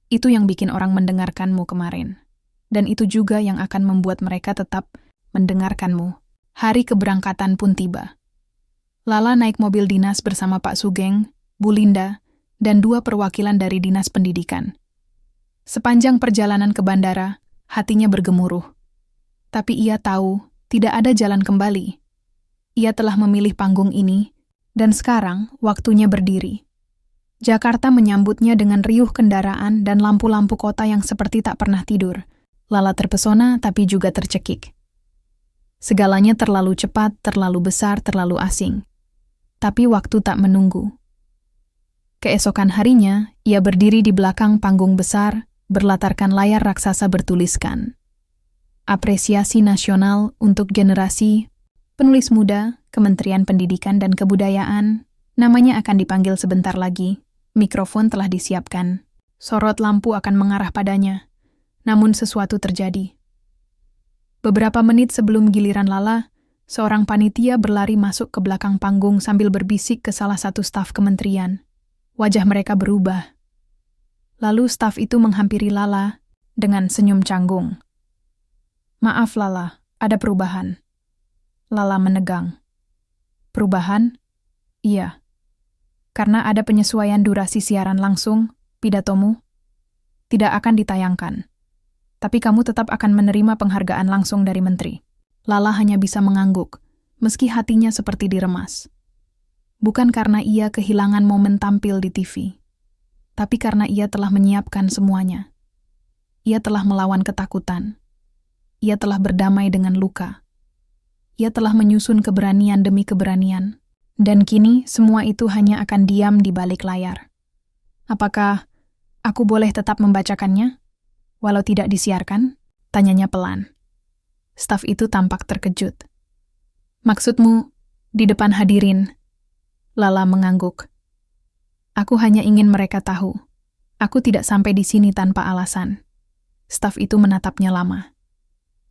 Itu yang bikin orang mendengarkanmu kemarin. Dan itu juga yang akan membuat mereka tetap mendengarkanmu. Hari keberangkatan pun tiba. Lala naik mobil dinas bersama Pak Sugeng, Bu Linda, dan 2 perwakilan dari Dinas Pendidikan. Sepanjang perjalanan ke bandara, hatinya bergemuruh. Tapi ia tahu tidak ada jalan kembali. Ia telah memilih panggung ini, dan sekarang waktunya berdiri. Jakarta menyambutnya dengan riuh kendaraan dan lampu-lampu kota yang seperti tak pernah tidur. Lala terpesona tapi juga tercekik. Segalanya terlalu cepat, terlalu besar, terlalu asing. Tapi waktu tak menunggu. Keesokan harinya, ia berdiri di belakang panggung besar, berlatarkan layar raksasa bertuliskan Apresiasi Nasional untuk Generasi Penulis Muda, Kementerian Pendidikan dan Kebudayaan. Namanya akan dipanggil sebentar lagi. Mikrofon telah disiapkan. Sorot lampu akan mengarah padanya. Namun sesuatu terjadi. Beberapa menit sebelum giliran Lala, seorang panitia berlari masuk ke belakang panggung sambil berbisik ke salah satu staf kementerian. Wajah mereka berubah. Lalu staf itu menghampiri Lala dengan senyum canggung. Maaf Lala, ada perubahan. Lala menegang. Perubahan? Iya. Karena ada penyesuaian durasi siaran langsung, pidatomu tidak akan ditayangkan. Tapi kamu tetap akan menerima penghargaan langsung dari menteri. Lala hanya bisa mengangguk, meski hatinya seperti diremas. Bukan karena ia kehilangan momen tampil di TV, tapi karena ia telah menyiapkan semuanya. Ia telah melawan ketakutan. Ia telah berdamai dengan luka. Ia telah menyusun keberanian demi keberanian. Dan kini semua itu hanya akan diam di balik layar. Apakah aku boleh tetap membacakannya? Walau tidak disiarkan? Tanyanya pelan. Staf itu tampak terkejut. Maksudmu, di depan hadirin? Lala mengangguk. Aku hanya ingin mereka tahu. Aku tidak sampai di sini tanpa alasan. Staf itu menatapnya lama.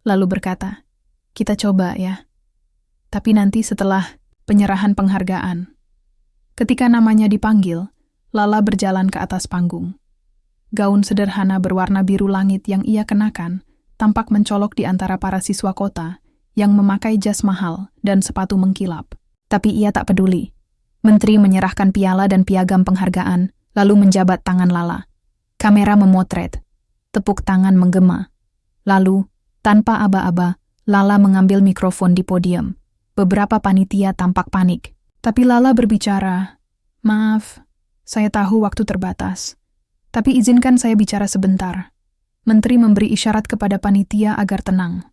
Lalu berkata, kita coba ya. Tapi nanti setelah penyerahan penghargaan. Ketika namanya dipanggil, Lala berjalan ke atas panggung. Gaun sederhana berwarna biru langit yang ia kenakan tampak mencolok di antara para siswa kota yang memakai jas mahal dan sepatu mengkilap. Tapi ia tak peduli. Menteri menyerahkan piala dan piagam penghargaan, lalu menjabat tangan Lala. Kamera memotret. Tepuk tangan menggema. Lalu, tanpa aba-aba, Lala mengambil mikrofon di podium. Beberapa panitia tampak panik. Tapi Lala berbicara, "Maaf, saya tahu waktu terbatas. Tapi izinkan saya bicara sebentar." Menteri memberi isyarat kepada panitia agar tenang.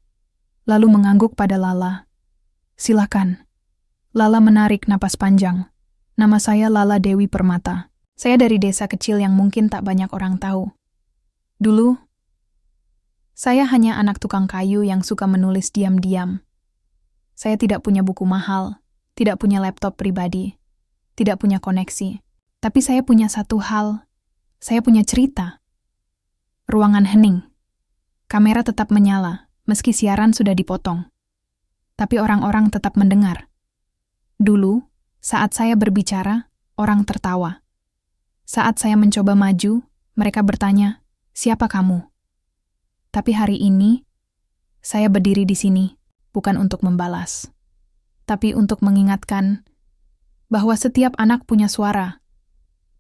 Lalu mengangguk pada Lala. "Silakan." Lala menarik napas panjang. "Nama saya Lala Dewi Permata. Saya dari desa kecil yang mungkin tak banyak orang tahu. Dulu, saya hanya anak tukang kayu yang suka menulis diam-diam. Saya tidak punya buku mahal, tidak punya laptop pribadi, tidak punya koneksi. Tapi saya punya satu hal, saya punya cerita." Ruangan hening. Kamera tetap menyala, meski siaran sudah dipotong. Tapi orang-orang tetap mendengar. Dulu, saat saya berbicara, orang tertawa. Saat saya mencoba maju, mereka bertanya, "Siapa kamu?" Tapi hari ini, saya berdiri di sini, bukan untuk membalas, tapi untuk mengingatkan bahwa setiap anak punya suara,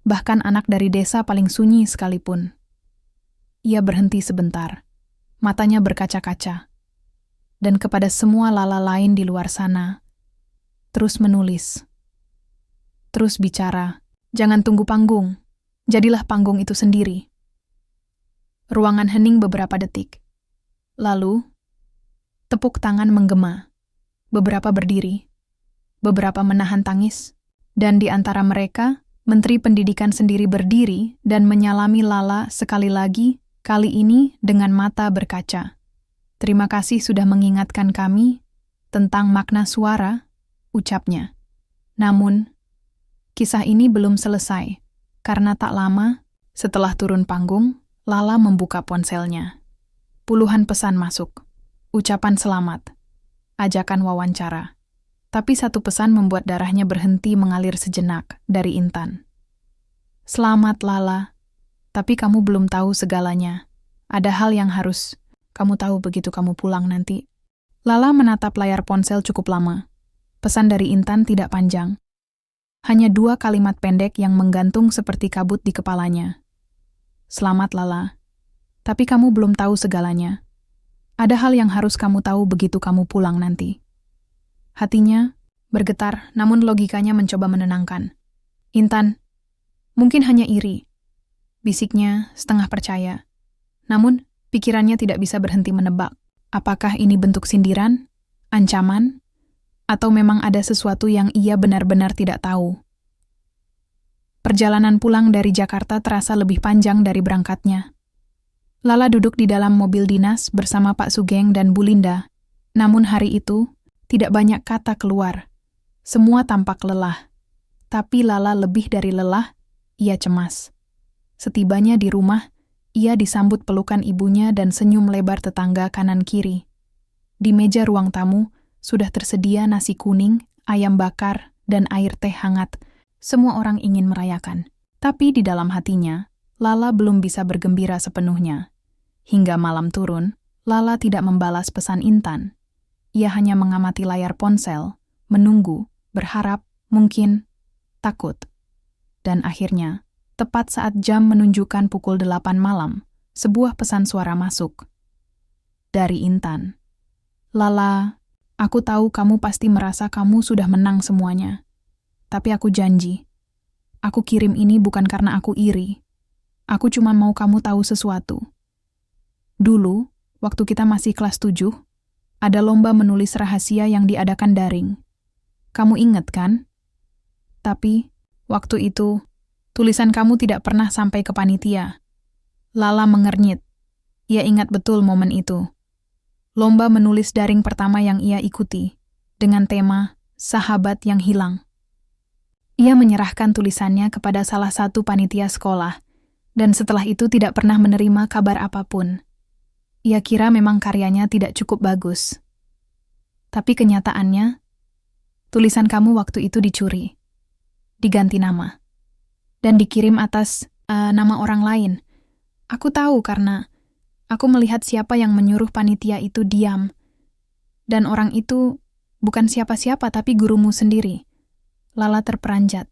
bahkan anak dari desa paling sunyi sekalipun. Ia berhenti sebentar, matanya berkaca-kaca, dan kepada semua Lala lain di luar sana, terus menulis, terus bicara. Jangan tunggu panggung, jadilah panggung itu sendiri. Ruangan hening beberapa detik. Lalu, tepuk tangan menggema. Beberapa berdiri, beberapa menahan tangis, dan di antara mereka, Menteri Pendidikan sendiri berdiri dan menyalami Lala sekali lagi, kali ini dengan mata berkaca. "Terima kasih sudah mengingatkan kami tentang makna suara," ucapnya. Namun, kisah ini belum selesai, karena tak lama setelah turun panggung, Lala membuka ponselnya. Puluhan pesan masuk, ucapan selamat, ajakan wawancara. Tapi satu pesan membuat darahnya berhenti mengalir sejenak dari Intan. "Selamat Lala, tapi kamu belum tahu segalanya. Ada hal yang harus kamu tahu begitu kamu pulang nanti." Lala menatap layar ponsel cukup lama. Pesan dari Intan tidak panjang. Hanya 2 kalimat pendek yang menggantung seperti kabut di kepalanya. "Selamat Lala, tapi kamu belum tahu segalanya. Ada hal yang harus kamu tahu begitu kamu pulang nanti." Hatinya bergetar, namun logikanya mencoba menenangkan. "Intan, mungkin hanya iri," bisiknya setengah percaya. Namun, pikirannya tidak bisa berhenti menebak. Apakah ini bentuk sindiran, ancaman, atau memang ada sesuatu yang ia benar-benar tidak tahu? Perjalanan pulang dari Jakarta terasa lebih panjang dari berangkatnya. Lala duduk di dalam mobil dinas bersama Pak Sugeng dan Bu Linda. Namun hari itu, tidak banyak kata keluar. Semua tampak lelah. Tapi Lala lebih dari lelah, ia cemas. Setibanya di rumah, ia disambut pelukan ibunya dan senyum lebar tetangga kanan-kiri. Di meja ruang tamu, sudah tersedia nasi kuning, ayam bakar, dan air teh hangat. Semua orang ingin merayakan. Tapi di dalam hatinya, Lala belum bisa bergembira sepenuhnya. Hingga malam turun, Lala tidak membalas pesan Intan. Ia hanya mengamati layar ponsel, menunggu, berharap, mungkin, takut. Dan akhirnya, tepat saat jam menunjukkan pukul 8 malam, sebuah pesan suara masuk. Dari Intan. "Lala, aku tahu kamu pasti merasa kamu sudah menang semuanya. Tapi aku janji, aku kirim ini bukan karena aku iri. Aku cuma mau kamu tahu sesuatu. Dulu, waktu kita masih kelas 7, ada lomba menulis rahasia yang diadakan daring. Kamu ingat kan? Tapi, waktu itu, tulisan kamu tidak pernah sampai ke panitia." Lala mengernyit. Ia ingat betul momen itu. Lomba menulis daring pertama yang ia ikuti, dengan tema Sahabat yang Hilang. Ia menyerahkan tulisannya kepada salah satu panitia sekolah, dan setelah itu tidak pernah menerima kabar apapun. Ia kira memang karyanya tidak cukup bagus. Tapi kenyataannya, tulisan kamu waktu itu dicuri. diganti nama, dan dikirim atas nama orang lain. Aku tahu karena aku melihat siapa yang menyuruh panitia itu diam. Dan orang itu bukan siapa-siapa tapi gurumu sendiri. Lala terperanjat.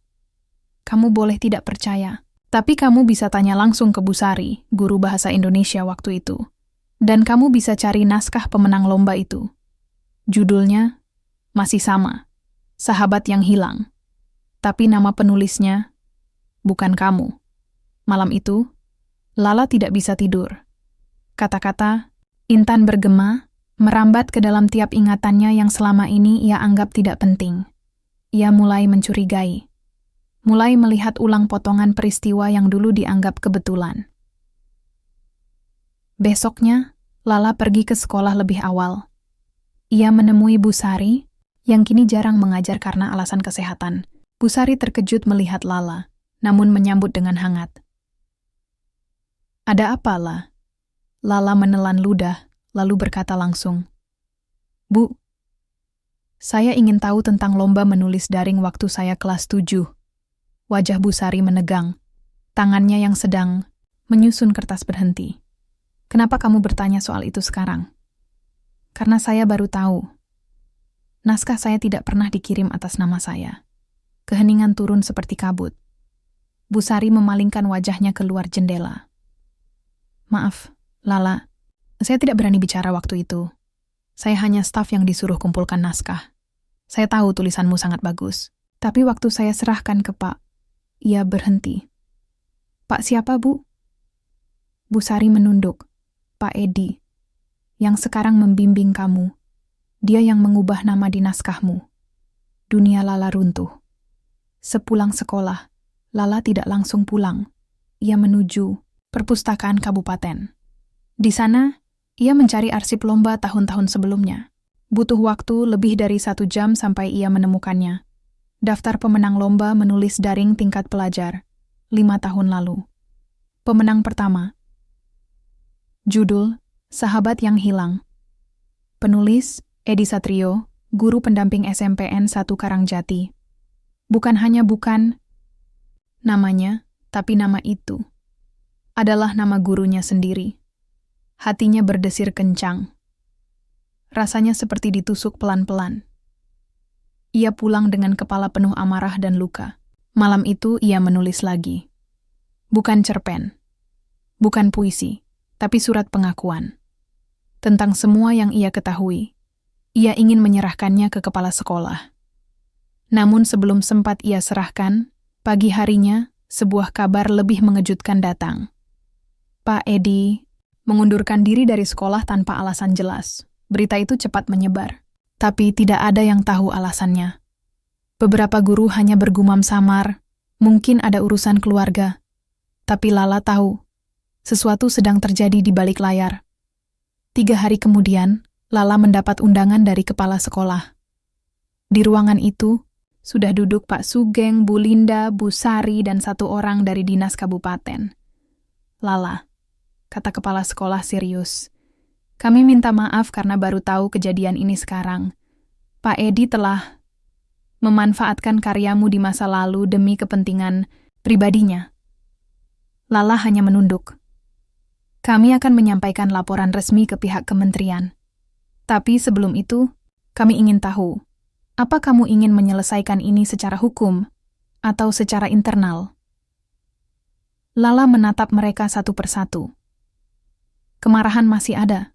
Kamu boleh tidak percaya, tapi kamu bisa tanya langsung ke Bu Sari, guru bahasa Indonesia waktu itu. Dan kamu bisa cari naskah pemenang lomba itu. Judulnya masih sama, Sahabat yang Hilang. Tapi nama penulisnya bukan kamu. Malam itu, Lala tidak bisa tidur. Kata-kata Intan bergema, merambat ke dalam tiap ingatannya yang selama ini ia anggap tidak penting. Ia mulai mencurigai. Mulai melihat ulang potongan peristiwa yang dulu dianggap kebetulan. Besoknya, Lala pergi ke sekolah lebih awal. Ia menemui Bu Sari, yang kini jarang mengajar karena alasan kesehatan. Bu Sari terkejut melihat Lala, namun menyambut dengan hangat. Ada apa, La? Lala menelan ludah, lalu berkata langsung. Bu, saya ingin tahu tentang lomba menulis daring waktu saya kelas 7. Wajah Bu Sari menegang, tangannya yang sedang menyusun kertas berhenti. Kenapa kamu bertanya soal itu sekarang? Karena saya baru tahu. Naskah saya tidak pernah dikirim atas nama saya. Keheningan turun seperti kabut. Bu Sari memalingkan wajahnya keluar jendela. Maaf, Lala, saya tidak berani bicara waktu itu. Saya hanya staf yang disuruh kumpulkan naskah. Saya tahu tulisanmu sangat bagus, tapi waktu saya serahkan ke Pak, ia berhenti. Pak siapa, Bu? Bu Sari menunduk. Pak Edi, yang sekarang membimbing kamu. Dia yang mengubah nama di naskahmu. Dunia Lala runtuh. Sepulang sekolah, Lala tidak langsung pulang. Ia menuju perpustakaan kabupaten. Di sana, ia mencari arsip lomba tahun-tahun sebelumnya. Butuh waktu lebih dari 1 jam sampai ia menemukannya. Daftar pemenang lomba menulis daring tingkat pelajar, 5 tahun lalu. Pemenang pertama. Judul, Sahabat yang Hilang. Penulis, Edi Satrio, guru pendamping SMPN 1 Karangjati. Bukan hanya bukan namanya, tapi nama itu adalah nama gurunya sendiri. Hatinya berdesir kencang. Rasanya seperti ditusuk pelan-pelan. Ia pulang dengan kepala penuh amarah dan luka. Malam itu ia menulis lagi. Bukan cerpen, bukan puisi, tapi surat pengakuan. Tentang semua yang ia ketahui, ia ingin menyerahkannya ke kepala sekolah. Namun sebelum sempat ia serahkan, pagi harinya, sebuah kabar lebih mengejutkan datang. Pak Edi mengundurkan diri dari sekolah tanpa alasan jelas. Berita itu cepat menyebar, tapi tidak ada yang tahu alasannya. Beberapa guru hanya bergumam samar, mungkin ada urusan keluarga. Tapi Lala tahu, sesuatu sedang terjadi di balik layar. 3 hari kemudian, Lala mendapat undangan dari kepala sekolah. Di ruangan itu, sudah duduk Pak Sugeng, Bu Linda, Bu Sari, dan 1 orang dari dinas kabupaten. Lala, kata kepala sekolah serius. Kami minta maaf karena baru tahu kejadian ini sekarang. Pak Edi telah memanfaatkan karyamu di masa lalu demi kepentingan pribadinya. Lala hanya menunduk. Kami akan menyampaikan laporan resmi ke pihak kementerian. Tapi sebelum itu, kami ingin tahu, apa kamu ingin menyelesaikan ini secara hukum atau secara internal? Lala menatap mereka satu persatu. Kemarahan masih ada.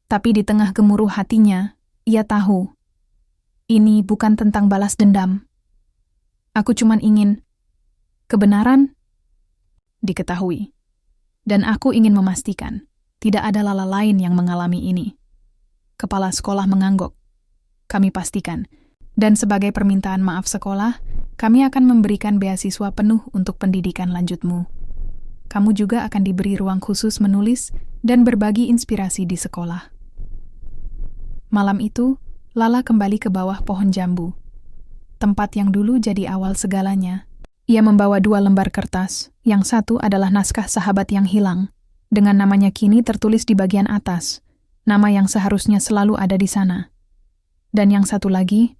Tapi di tengah gemuruh hatinya, ia tahu, ini bukan tentang balas dendam. Aku cuman ingin kebenaran diketahui. Dan aku ingin memastikan, tidak ada Lala lain yang mengalami ini. Kepala sekolah mengangguk. Kami pastikan. Dan sebagai permintaan maaf sekolah, kami akan memberikan beasiswa penuh untuk pendidikan lanjutmu. Kamu juga akan diberi ruang khusus menulis dan berbagi inspirasi di sekolah. Malam itu, Lala kembali ke bawah pohon jambu. Tempat yang dulu jadi awal segalanya. Ia membawa 2 lembar kertas. Yang satu adalah naskah Sahabat yang Hilang. Dengan namanya kini tertulis di bagian atas. Nama yang seharusnya selalu ada di sana. Dan yang satu lagi,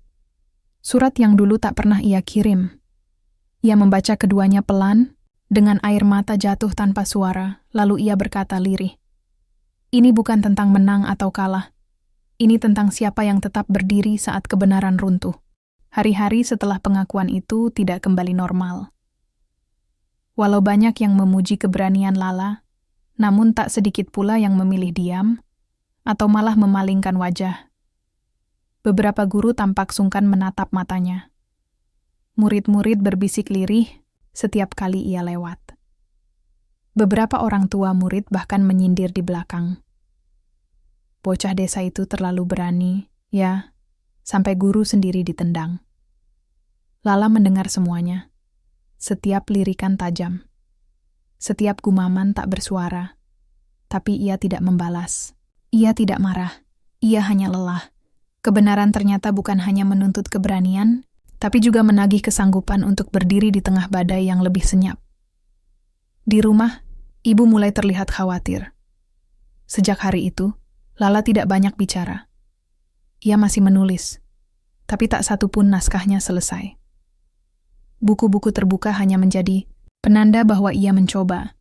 surat yang dulu tak pernah ia kirim. Ia membaca keduanya pelan, dengan air mata jatuh tanpa suara, lalu ia berkata lirih. Ini bukan tentang menang atau kalah. Ini tentang siapa yang tetap berdiri saat kebenaran runtuh. Hari-hari setelah pengakuan itu tidak kembali normal. Walau banyak yang memuji keberanian Lala, namun tak sedikit pula yang memilih diam, atau malah memalingkan wajah. Beberapa guru tampak sungkan menatap matanya. Murid-murid berbisik lirih setiap kali ia lewat. Beberapa orang tua murid bahkan menyindir di belakang. Bocah desa itu terlalu berani, ya, sampai guru sendiri ditendang. Lala mendengar semuanya. Setiap lirikan tajam. Setiap gumaman tak bersuara. Tapi ia tidak membalas. Ia tidak marah. Ia hanya lelah. Kebenaran ternyata bukan hanya menuntut keberanian, tapi juga menagih kesanggupan untuk berdiri di tengah badai yang lebih senyap. Di rumah, ibu mulai terlihat khawatir. Sejak hari itu, Lala tidak banyak bicara. Ia masih menulis, tapi tak satu pun naskahnya selesai. Buku-buku terbuka hanya menjadi penanda bahwa ia mencoba.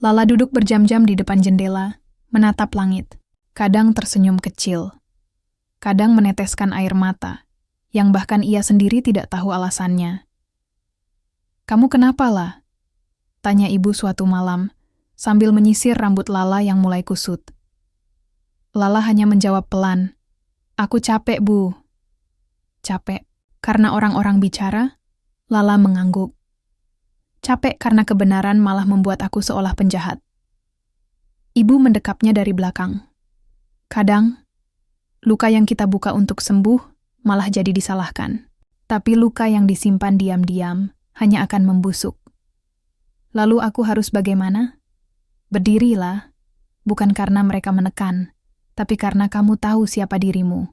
Lala duduk berjam-jam di depan jendela, menatap langit. Kadang tersenyum kecil. Kadang meneteskan air mata, yang bahkan ia sendiri tidak tahu alasannya. "Kamu kenapa, La?" tanya ibu suatu malam, sambil menyisir rambut Lala yang mulai kusut. Lala hanya menjawab pelan, "Aku capek, Bu." Capek karena orang-orang bicara? Lala mengangguk. Capek karena kebenaran malah membuat aku seolah penjahat. Ibu mendekapnya dari belakang. Kadang, luka yang kita buka untuk sembuh malah jadi disalahkan. Tapi luka yang disimpan diam-diam hanya akan membusuk. Lalu aku harus bagaimana? Berdirilah, bukan karena mereka menekan, tapi karena kamu tahu siapa dirimu.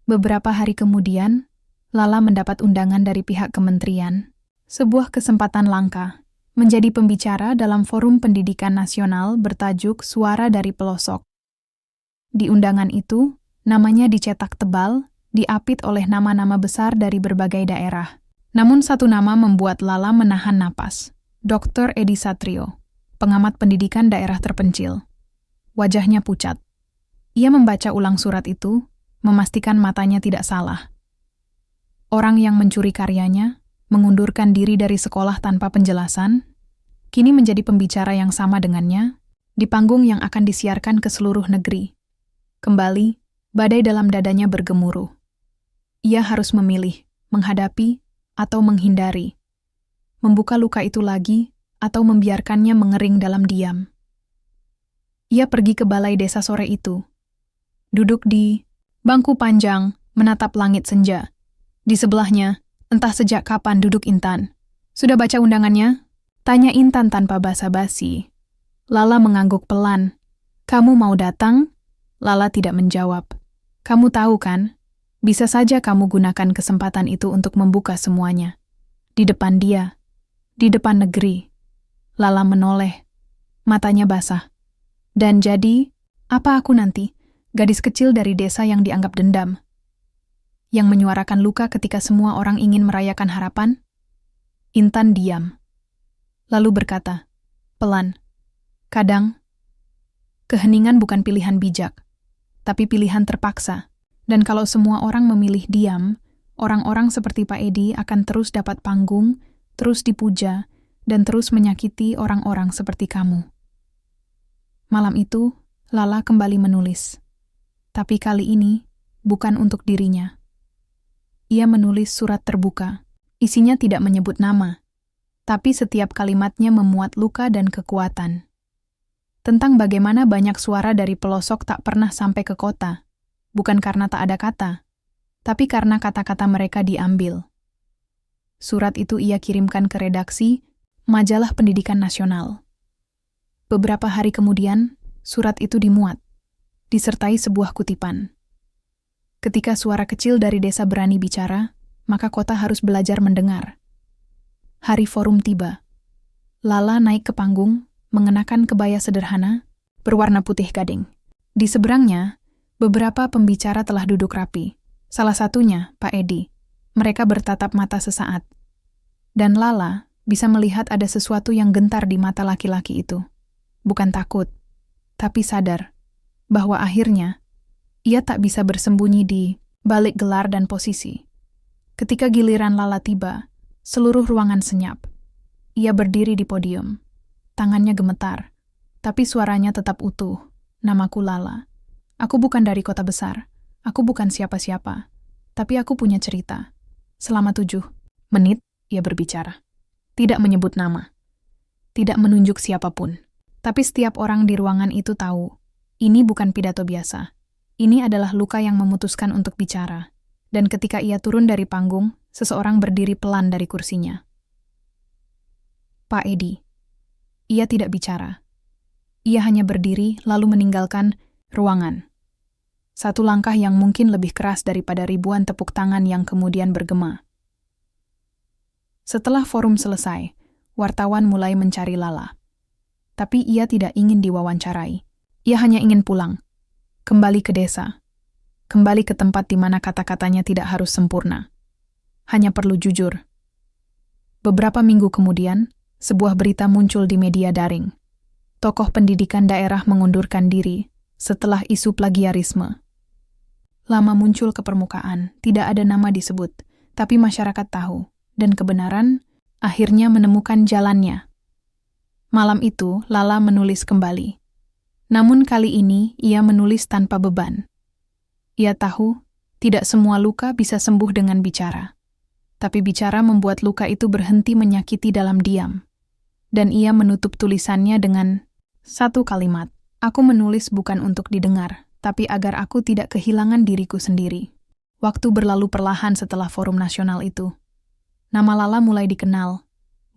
Beberapa hari kemudian, Lala mendapat undangan dari pihak kementerian, sebuah kesempatan langka, menjadi pembicara dalam forum pendidikan nasional bertajuk Suara dari Pelosok. Di undangan itu, namanya dicetak tebal, diapit oleh nama-nama besar dari berbagai daerah. Namun satu nama membuat Lala menahan napas, Dr. Edi Satrio, pengamat pendidikan daerah terpencil. Wajahnya pucat. Ia membaca ulang surat itu, memastikan matanya tidak salah. Orang yang mencuri karyanya, mengundurkan diri dari sekolah tanpa penjelasan, kini menjadi pembicara yang sama dengannya, di panggung yang akan disiarkan ke seluruh negeri. Kembali, badai dalam dadanya bergemuruh. Ia harus memilih, menghadapi, atau menghindari. Membuka luka itu lagi, atau membiarkannya mengering dalam diam. Ia pergi ke balai desa sore itu. Duduk di bangku panjang, menatap langit senja. Di sebelahnya, entah sejak kapan duduk Intan. "Sudah baca undangannya?" tanya Intan tanpa basa-basi. Lala mengangguk pelan. "Kamu mau datang?" Lala tidak menjawab. "Kamu tahu kan, bisa saja kamu gunakan kesempatan itu untuk membuka semuanya. Di depan dia, di depan negeri." Lala menoleh, matanya basah. "Dan jadi, apa aku nanti, gadis kecil dari desa yang dianggap dendam? Yang menyuarakan luka ketika semua orang ingin merayakan harapan?" Intan diam. Lalu berkata, pelan, "Kadang, keheningan bukan pilihan bijak, tapi pilihan terpaksa. Dan kalau semua orang memilih diam, orang-orang seperti Pak Edi akan terus dapat panggung, terus dipuja, dan terus menyakiti orang-orang seperti kamu." Malam itu, Lala kembali menulis. Tapi kali ini, bukan untuk dirinya. Ia menulis surat terbuka. Isinya tidak menyebut nama, tapi setiap kalimatnya memuat luka dan kekuatan. Tentang bagaimana banyak suara dari pelosok tak pernah sampai ke kota, bukan karena tak ada kata, tapi karena kata-kata mereka diambil. Surat itu ia kirimkan ke redaksi Majalah Pendidikan Nasional. Beberapa hari kemudian, surat itu dimuat, disertai sebuah kutipan. Ketika suara kecil dari desa berani bicara, maka kota harus belajar mendengar. Hari forum tiba. Lala naik ke panggung, mengenakan kebaya sederhana, berwarna putih gading. Di seberangnya, beberapa pembicara telah duduk rapi. Salah satunya, Pak Edi. Mereka bertatap mata sesaat. Dan Lala bisa melihat ada sesuatu yang gentar di mata laki-laki itu. Bukan takut, tapi sadar bahwa akhirnya ia tak bisa bersembunyi di balik gelar dan posisi. Ketika giliran Lala tiba, seluruh ruangan senyap. Ia berdiri di podium. Tangannya gemetar, tapi suaranya tetap utuh. Namaku Lala. Aku bukan dari kota besar. Aku bukan siapa-siapa. Tapi aku punya cerita. Selama 7 menit, ia berbicara. Tidak menyebut nama. Tidak menunjuk siapapun. Tapi setiap orang di ruangan itu tahu, ini bukan pidato biasa. Ini adalah luka yang memutuskan untuk bicara. Dan ketika ia turun dari panggung, seseorang berdiri pelan dari kursinya. Pak Edi. Ia tidak bicara. Ia hanya berdiri lalu meninggalkan ruangan. Satu langkah yang mungkin lebih keras daripada ribuan tepuk tangan yang kemudian bergema. Setelah forum selesai, wartawan mulai mencari Lala. Tapi ia tidak ingin diwawancarai. Ia hanya ingin pulang. Kembali ke desa. Kembali ke tempat di mana kata-katanya tidak harus sempurna. Hanya perlu jujur. Beberapa minggu kemudian, sebuah berita muncul di media daring. Tokoh pendidikan daerah mengundurkan diri setelah isu plagiarisme. Lama muncul ke permukaan, tidak ada nama disebut, tapi masyarakat tahu, dan kebenaran akhirnya menemukan jalannya. Malam itu, Lala menulis kembali. Namun kali ini, ia menulis tanpa beban. Ia tahu, tidak semua luka bisa sembuh dengan bicara. Tapi bicara membuat luka itu berhenti menyakiti dalam diam. Dan ia menutup tulisannya dengan satu kalimat. Aku menulis bukan untuk didengar, tapi agar aku tidak kehilangan diriku sendiri. Waktu berlalu perlahan setelah forum nasional itu. Nama Lala mulai dikenal,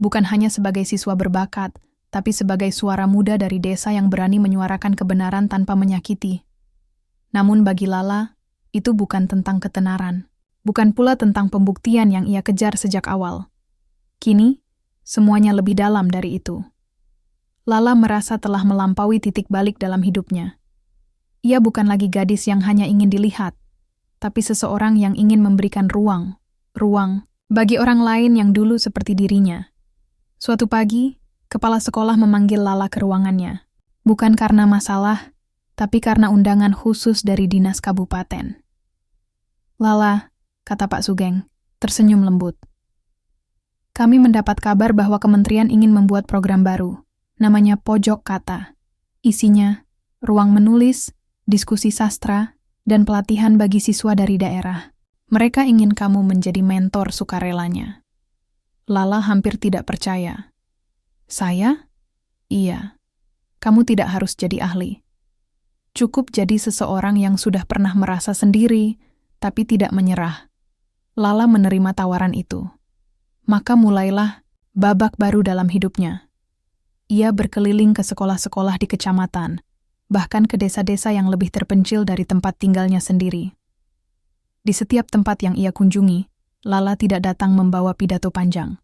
bukan hanya sebagai siswa berbakat, tapi sebagai suara muda dari desa yang berani menyuarakan kebenaran tanpa menyakiti. Namun bagi Lala, itu bukan tentang ketenaran, bukan pula tentang pembuktian yang ia kejar sejak awal. Kini, semuanya lebih dalam dari itu. Lala merasa telah melampaui titik balik dalam hidupnya. Ia bukan lagi gadis yang hanya ingin dilihat, tapi seseorang yang ingin memberikan ruang bagi orang lain yang dulu seperti dirinya. Suatu pagi, kepala sekolah memanggil Lala ke ruangannya. Bukan karena masalah, tapi karena undangan khusus dari dinas kabupaten. Lala, kata Pak Sugeng, tersenyum lembut. Kami mendapat kabar bahwa kementerian ingin membuat program baru, namanya Pojok Kata. Isinya, ruang menulis, diskusi sastra, dan pelatihan bagi siswa dari daerah. Mereka ingin kamu menjadi mentor sukarelanya. Lala hampir tidak percaya. Saya? Iya. Kamu tidak harus jadi ahli. Cukup jadi seseorang yang sudah pernah merasa sendiri, tapi tidak menyerah. Lala menerima tawaran itu. Maka mulailah babak baru dalam hidupnya. Ia berkeliling ke sekolah-sekolah di kecamatan, bahkan ke desa-desa yang lebih terpencil dari tempat tinggalnya sendiri. Di setiap tempat yang ia kunjungi, Lala tidak datang membawa pidato panjang.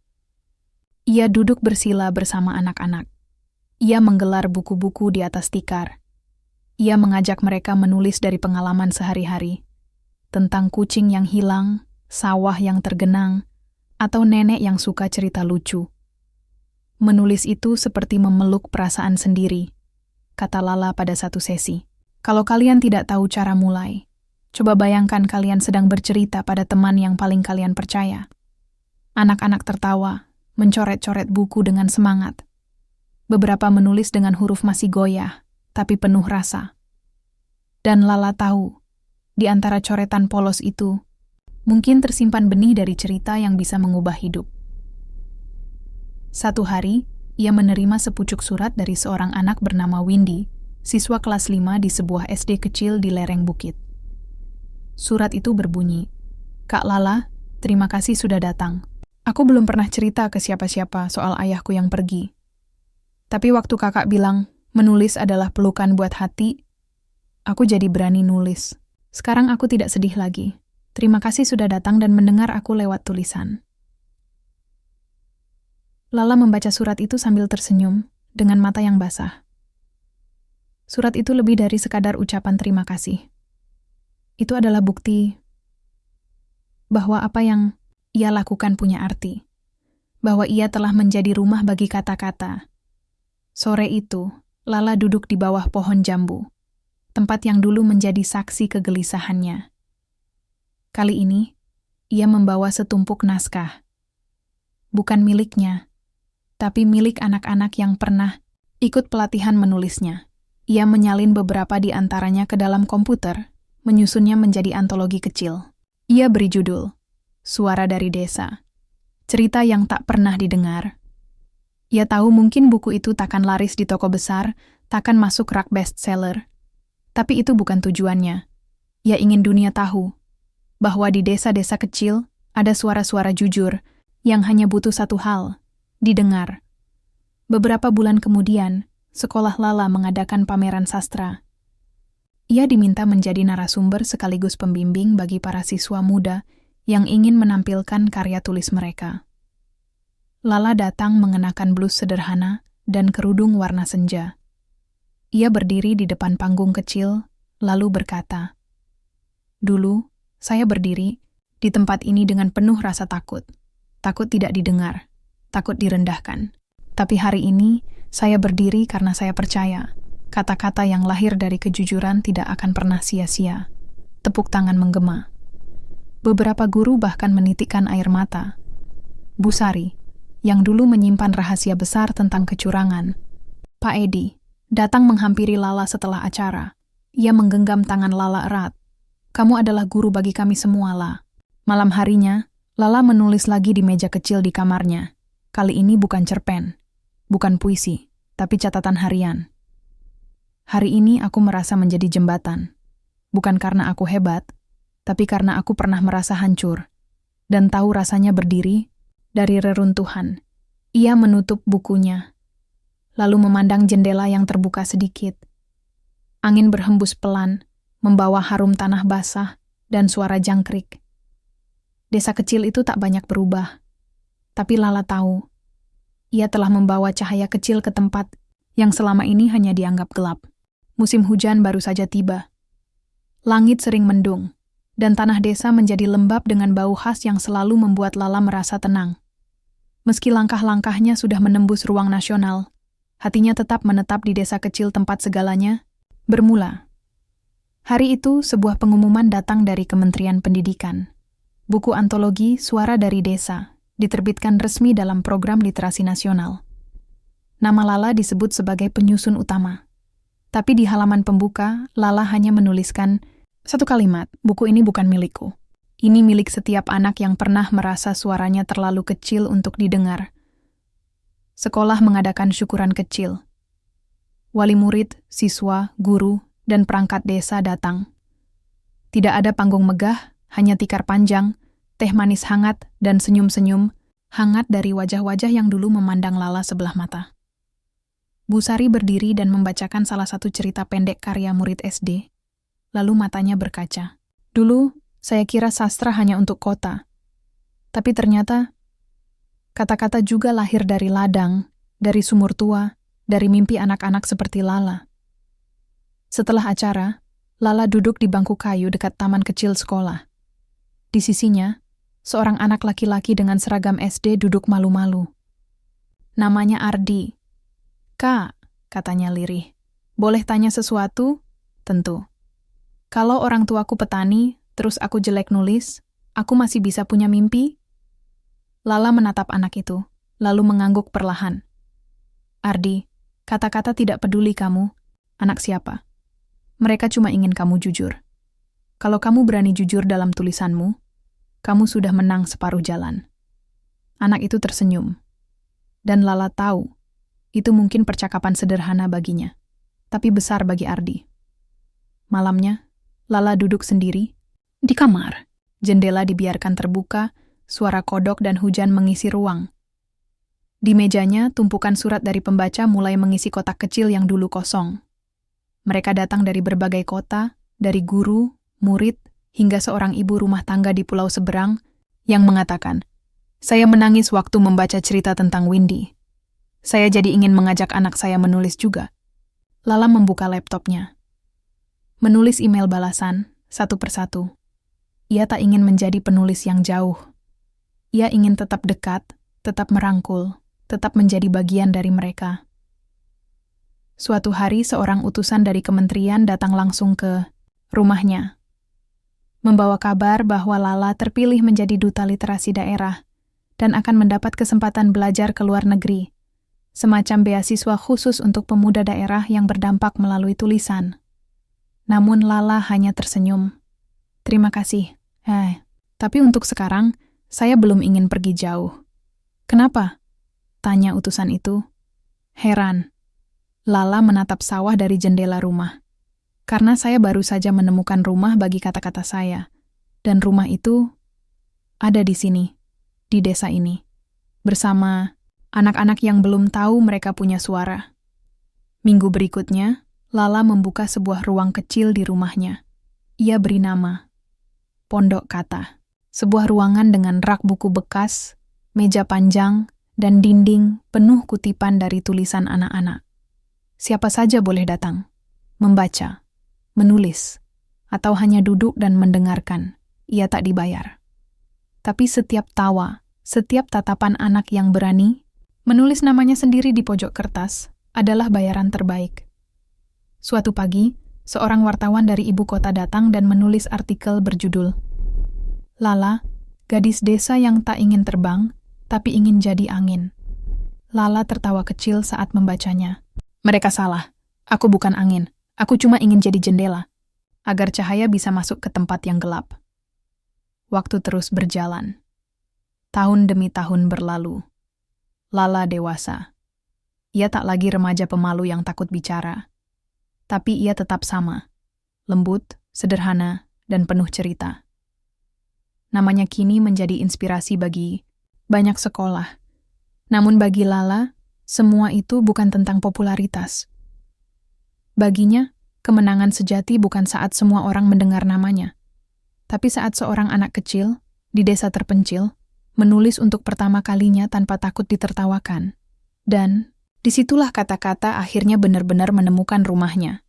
Ia duduk bersila bersama anak-anak. Ia menggelar buku-buku di atas tikar. Ia mengajak mereka menulis dari pengalaman sehari-hari, tentang kucing yang hilang, sawah yang tergenang, atau nenek yang suka cerita lucu. Menulis itu seperti memeluk perasaan sendiri, kata Lala pada satu sesi. Kalau kalian tidak tahu cara mulai, coba bayangkan kalian sedang bercerita pada teman yang paling kalian percaya. Anak-anak tertawa, mencoret-coret buku dengan semangat. Beberapa menulis dengan huruf masih goyah, tapi penuh rasa. Dan Lala tahu, di antara coretan polos itu, mungkin tersimpan benih dari cerita yang bisa mengubah hidup. Satu hari, ia menerima sepucuk surat dari seorang anak bernama Windy, siswa kelas 5 di sebuah SD kecil di lereng bukit. Surat itu berbunyi, "Kak Lala, terima kasih sudah datang. Aku belum pernah cerita ke siapa-siapa soal ayahku yang pergi. Tapi waktu kakak bilang, menulis adalah pelukan buat hati, aku jadi berani nulis. Sekarang aku tidak sedih lagi. Terima kasih sudah datang dan mendengar aku lewat tulisan." Lala membaca surat itu sambil tersenyum, dengan mata yang basah. Surat itu lebih dari sekadar ucapan terima kasih. Itu adalah bukti bahwa apa yang ia lakukan punya arti. bahwa ia telah menjadi rumah bagi kata-kata. Sore itu, Lala duduk di bawah pohon jambu, tempat yang dulu menjadi saksi kegelisahannya. Kali ini, ia membawa setumpuk naskah. Bukan miliknya, tapi milik anak-anak yang pernah ikut pelatihan menulisnya. Ia menyalin beberapa di antaranya ke dalam komputer, menyusunnya menjadi antologi kecil. Ia beri judul, Suara dari Desa. Cerita yang tak pernah didengar. Ia tahu mungkin buku itu takkan laris di toko besar, takkan masuk rak bestseller. Tapi itu bukan tujuannya. Ia ingin dunia tahu bahwa di desa-desa kecil ada suara-suara jujur yang hanya butuh satu hal, didengar. Beberapa bulan kemudian, sekolah Lala mengadakan pameran sastra. Ia diminta menjadi narasumber sekaligus pembimbing bagi para siswa muda yang ingin menampilkan karya tulis mereka. Lala datang mengenakan blus sederhana dan kerudung warna senja. Ia berdiri di depan panggung kecil, lalu berkata, "Dulu, saya berdiri di tempat ini dengan penuh rasa takut. Takut tidak didengar, takut direndahkan. Tapi hari ini, saya berdiri karena saya percaya kata-kata yang lahir dari kejujuran tidak akan pernah sia-sia." Tepuk tangan menggema. Beberapa guru bahkan menitikkan air mata. Bu Sari, yang dulu menyimpan rahasia besar tentang kecurangan. Pak Edi, datang menghampiri Lala setelah acara. Ia menggenggam tangan Lala erat. "Kamu adalah guru bagi kami semua, La." Malam harinya, Lala menulis lagi di meja kecil di kamarnya. Kali ini bukan cerpen, bukan puisi, tapi catatan harian. "Hari ini aku merasa menjadi jembatan. Bukan karena aku hebat, tapi karena aku pernah merasa hancur, dan tahu rasanya berdiri dari reruntuhan." Ia menutup bukunya, lalu memandang jendela yang terbuka sedikit. Angin berhembus pelan, membawa harum tanah basah dan suara jangkrik. Desa kecil itu tak banyak berubah, tapi Lala tahu, ia telah membawa cahaya kecil ke tempat yang selama ini hanya dianggap gelap. Musim hujan baru saja tiba. Langit sering mendung, dan tanah desa menjadi lembab dengan bau khas yang selalu membuat Lala merasa tenang. Meski langkah-langkahnya sudah menembus ruang nasional, hatinya tetap menetap di desa kecil tempat segalanya bermula. Hari itu, sebuah pengumuman datang dari Kementerian Pendidikan. Buku antologi Suara dari Desa diterbitkan resmi dalam program literasi nasional. Nama Lala disebut sebagai penyusun utama. Tapi di halaman pembuka, Lala hanya menuliskan satu kalimat, "Buku ini bukan milikku. Ini milik setiap anak yang pernah merasa suaranya terlalu kecil untuk didengar." Sekolah mengadakan syukuran kecil. Wali murid, siswa, guru, dan perangkat desa datang. Tidak ada panggung megah, hanya tikar panjang, teh manis hangat, dan senyum-senyum hangat dari wajah-wajah yang dulu memandang Lala sebelah mata. Bu Sari berdiri dan membacakan salah satu cerita pendek karya murid SD. Lalu matanya berkaca. "Dulu, saya kira sastra hanya untuk kota. Tapi ternyata, kata-kata juga lahir dari ladang, dari sumur tua, dari mimpi anak-anak seperti Lala." Setelah acara, Lala duduk di bangku kayu dekat taman kecil sekolah. Di sisinya, seorang anak laki-laki dengan seragam SD duduk malu-malu. Namanya Ardi. "Kak," katanya lirih, "boleh tanya sesuatu?" "Tentu." "Kalau orang tuaku petani, terus aku jelek nulis, aku masih bisa punya mimpi?" Lala menatap anak itu, lalu mengangguk perlahan. "Ardi, kata-kata tidak peduli kamu, anak siapa. Mereka cuma ingin kamu jujur. Kalau kamu berani jujur dalam tulisanmu, kamu sudah menang separuh jalan." Anak itu tersenyum. Dan Lala tahu, itu mungkin percakapan sederhana baginya, tapi besar bagi Ardi. Malamnya, Lala duduk sendiri di kamar. Jendela dibiarkan terbuka, suara kodok dan hujan mengisi ruang. Di mejanya, tumpukan surat dari pembaca mulai mengisi kotak kecil yang dulu kosong. Mereka datang dari berbagai kota, dari guru, murid, hingga seorang ibu rumah tangga di pulau seberang yang mengatakan, "Saya menangis waktu membaca cerita tentang Windy. Saya jadi ingin mengajak anak saya menulis juga." Lala membuka laptopnya. Menulis email balasan, satu persatu. Ia tak ingin menjadi penulis yang jauh. Ia ingin tetap dekat, tetap merangkul, tetap menjadi bagian dari mereka. Suatu hari seorang utusan dari kementerian datang langsung ke rumahnya, membawa kabar bahwa Lala terpilih menjadi duta literasi daerah dan akan mendapat kesempatan belajar ke luar negeri, semacam beasiswa khusus untuk pemuda daerah yang berdampak melalui tulisan. Namun Lala hanya tersenyum. Terima kasih. Tapi untuk sekarang, saya belum ingin pergi jauh. Kenapa? Tanya utusan itu. Heran. Lala menatap sawah dari jendela rumah. Karena saya baru saja menemukan rumah bagi kata-kata saya. Dan rumah itu ada di sini, di desa ini. Bersama anak-anak yang belum tahu mereka punya suara. Minggu berikutnya, Lala membuka sebuah ruang kecil di rumahnya. Ia beri nama Pondok Kata. Sebuah ruangan dengan rak buku bekas, meja panjang, dan dinding penuh kutipan dari tulisan anak-anak. Siapa saja boleh datang, membaca, menulis, atau hanya duduk dan mendengarkan. Ia tak dibayar. Tapi setiap tawa, setiap tatapan anak yang berani, menulis namanya sendiri di pojok kertas, adalah bayaran terbaik. Suatu pagi, seorang wartawan dari ibu kota datang dan menulis artikel berjudul Lala, gadis desa yang tak ingin terbang, tapi ingin jadi angin. Lala tertawa kecil saat membacanya. Mereka salah. Aku bukan angin. Aku cuma ingin jadi jendela, agar cahaya bisa masuk ke tempat yang gelap. Waktu terus berjalan. Tahun demi tahun berlalu. Lala dewasa. Ia tak lagi remaja pemalu yang takut bicara. Tapi ia tetap sama. Lembut, sederhana, dan penuh cerita. Namanya kini menjadi inspirasi bagi banyak sekolah. Namun bagi Lala, semua itu bukan tentang popularitas. Baginya, kemenangan sejati bukan saat semua orang mendengar namanya, tapi saat seorang anak kecil di desa terpencil menulis untuk pertama kalinya tanpa takut ditertawakan. Dan disitulah kata-kata akhirnya benar-benar menemukan rumahnya.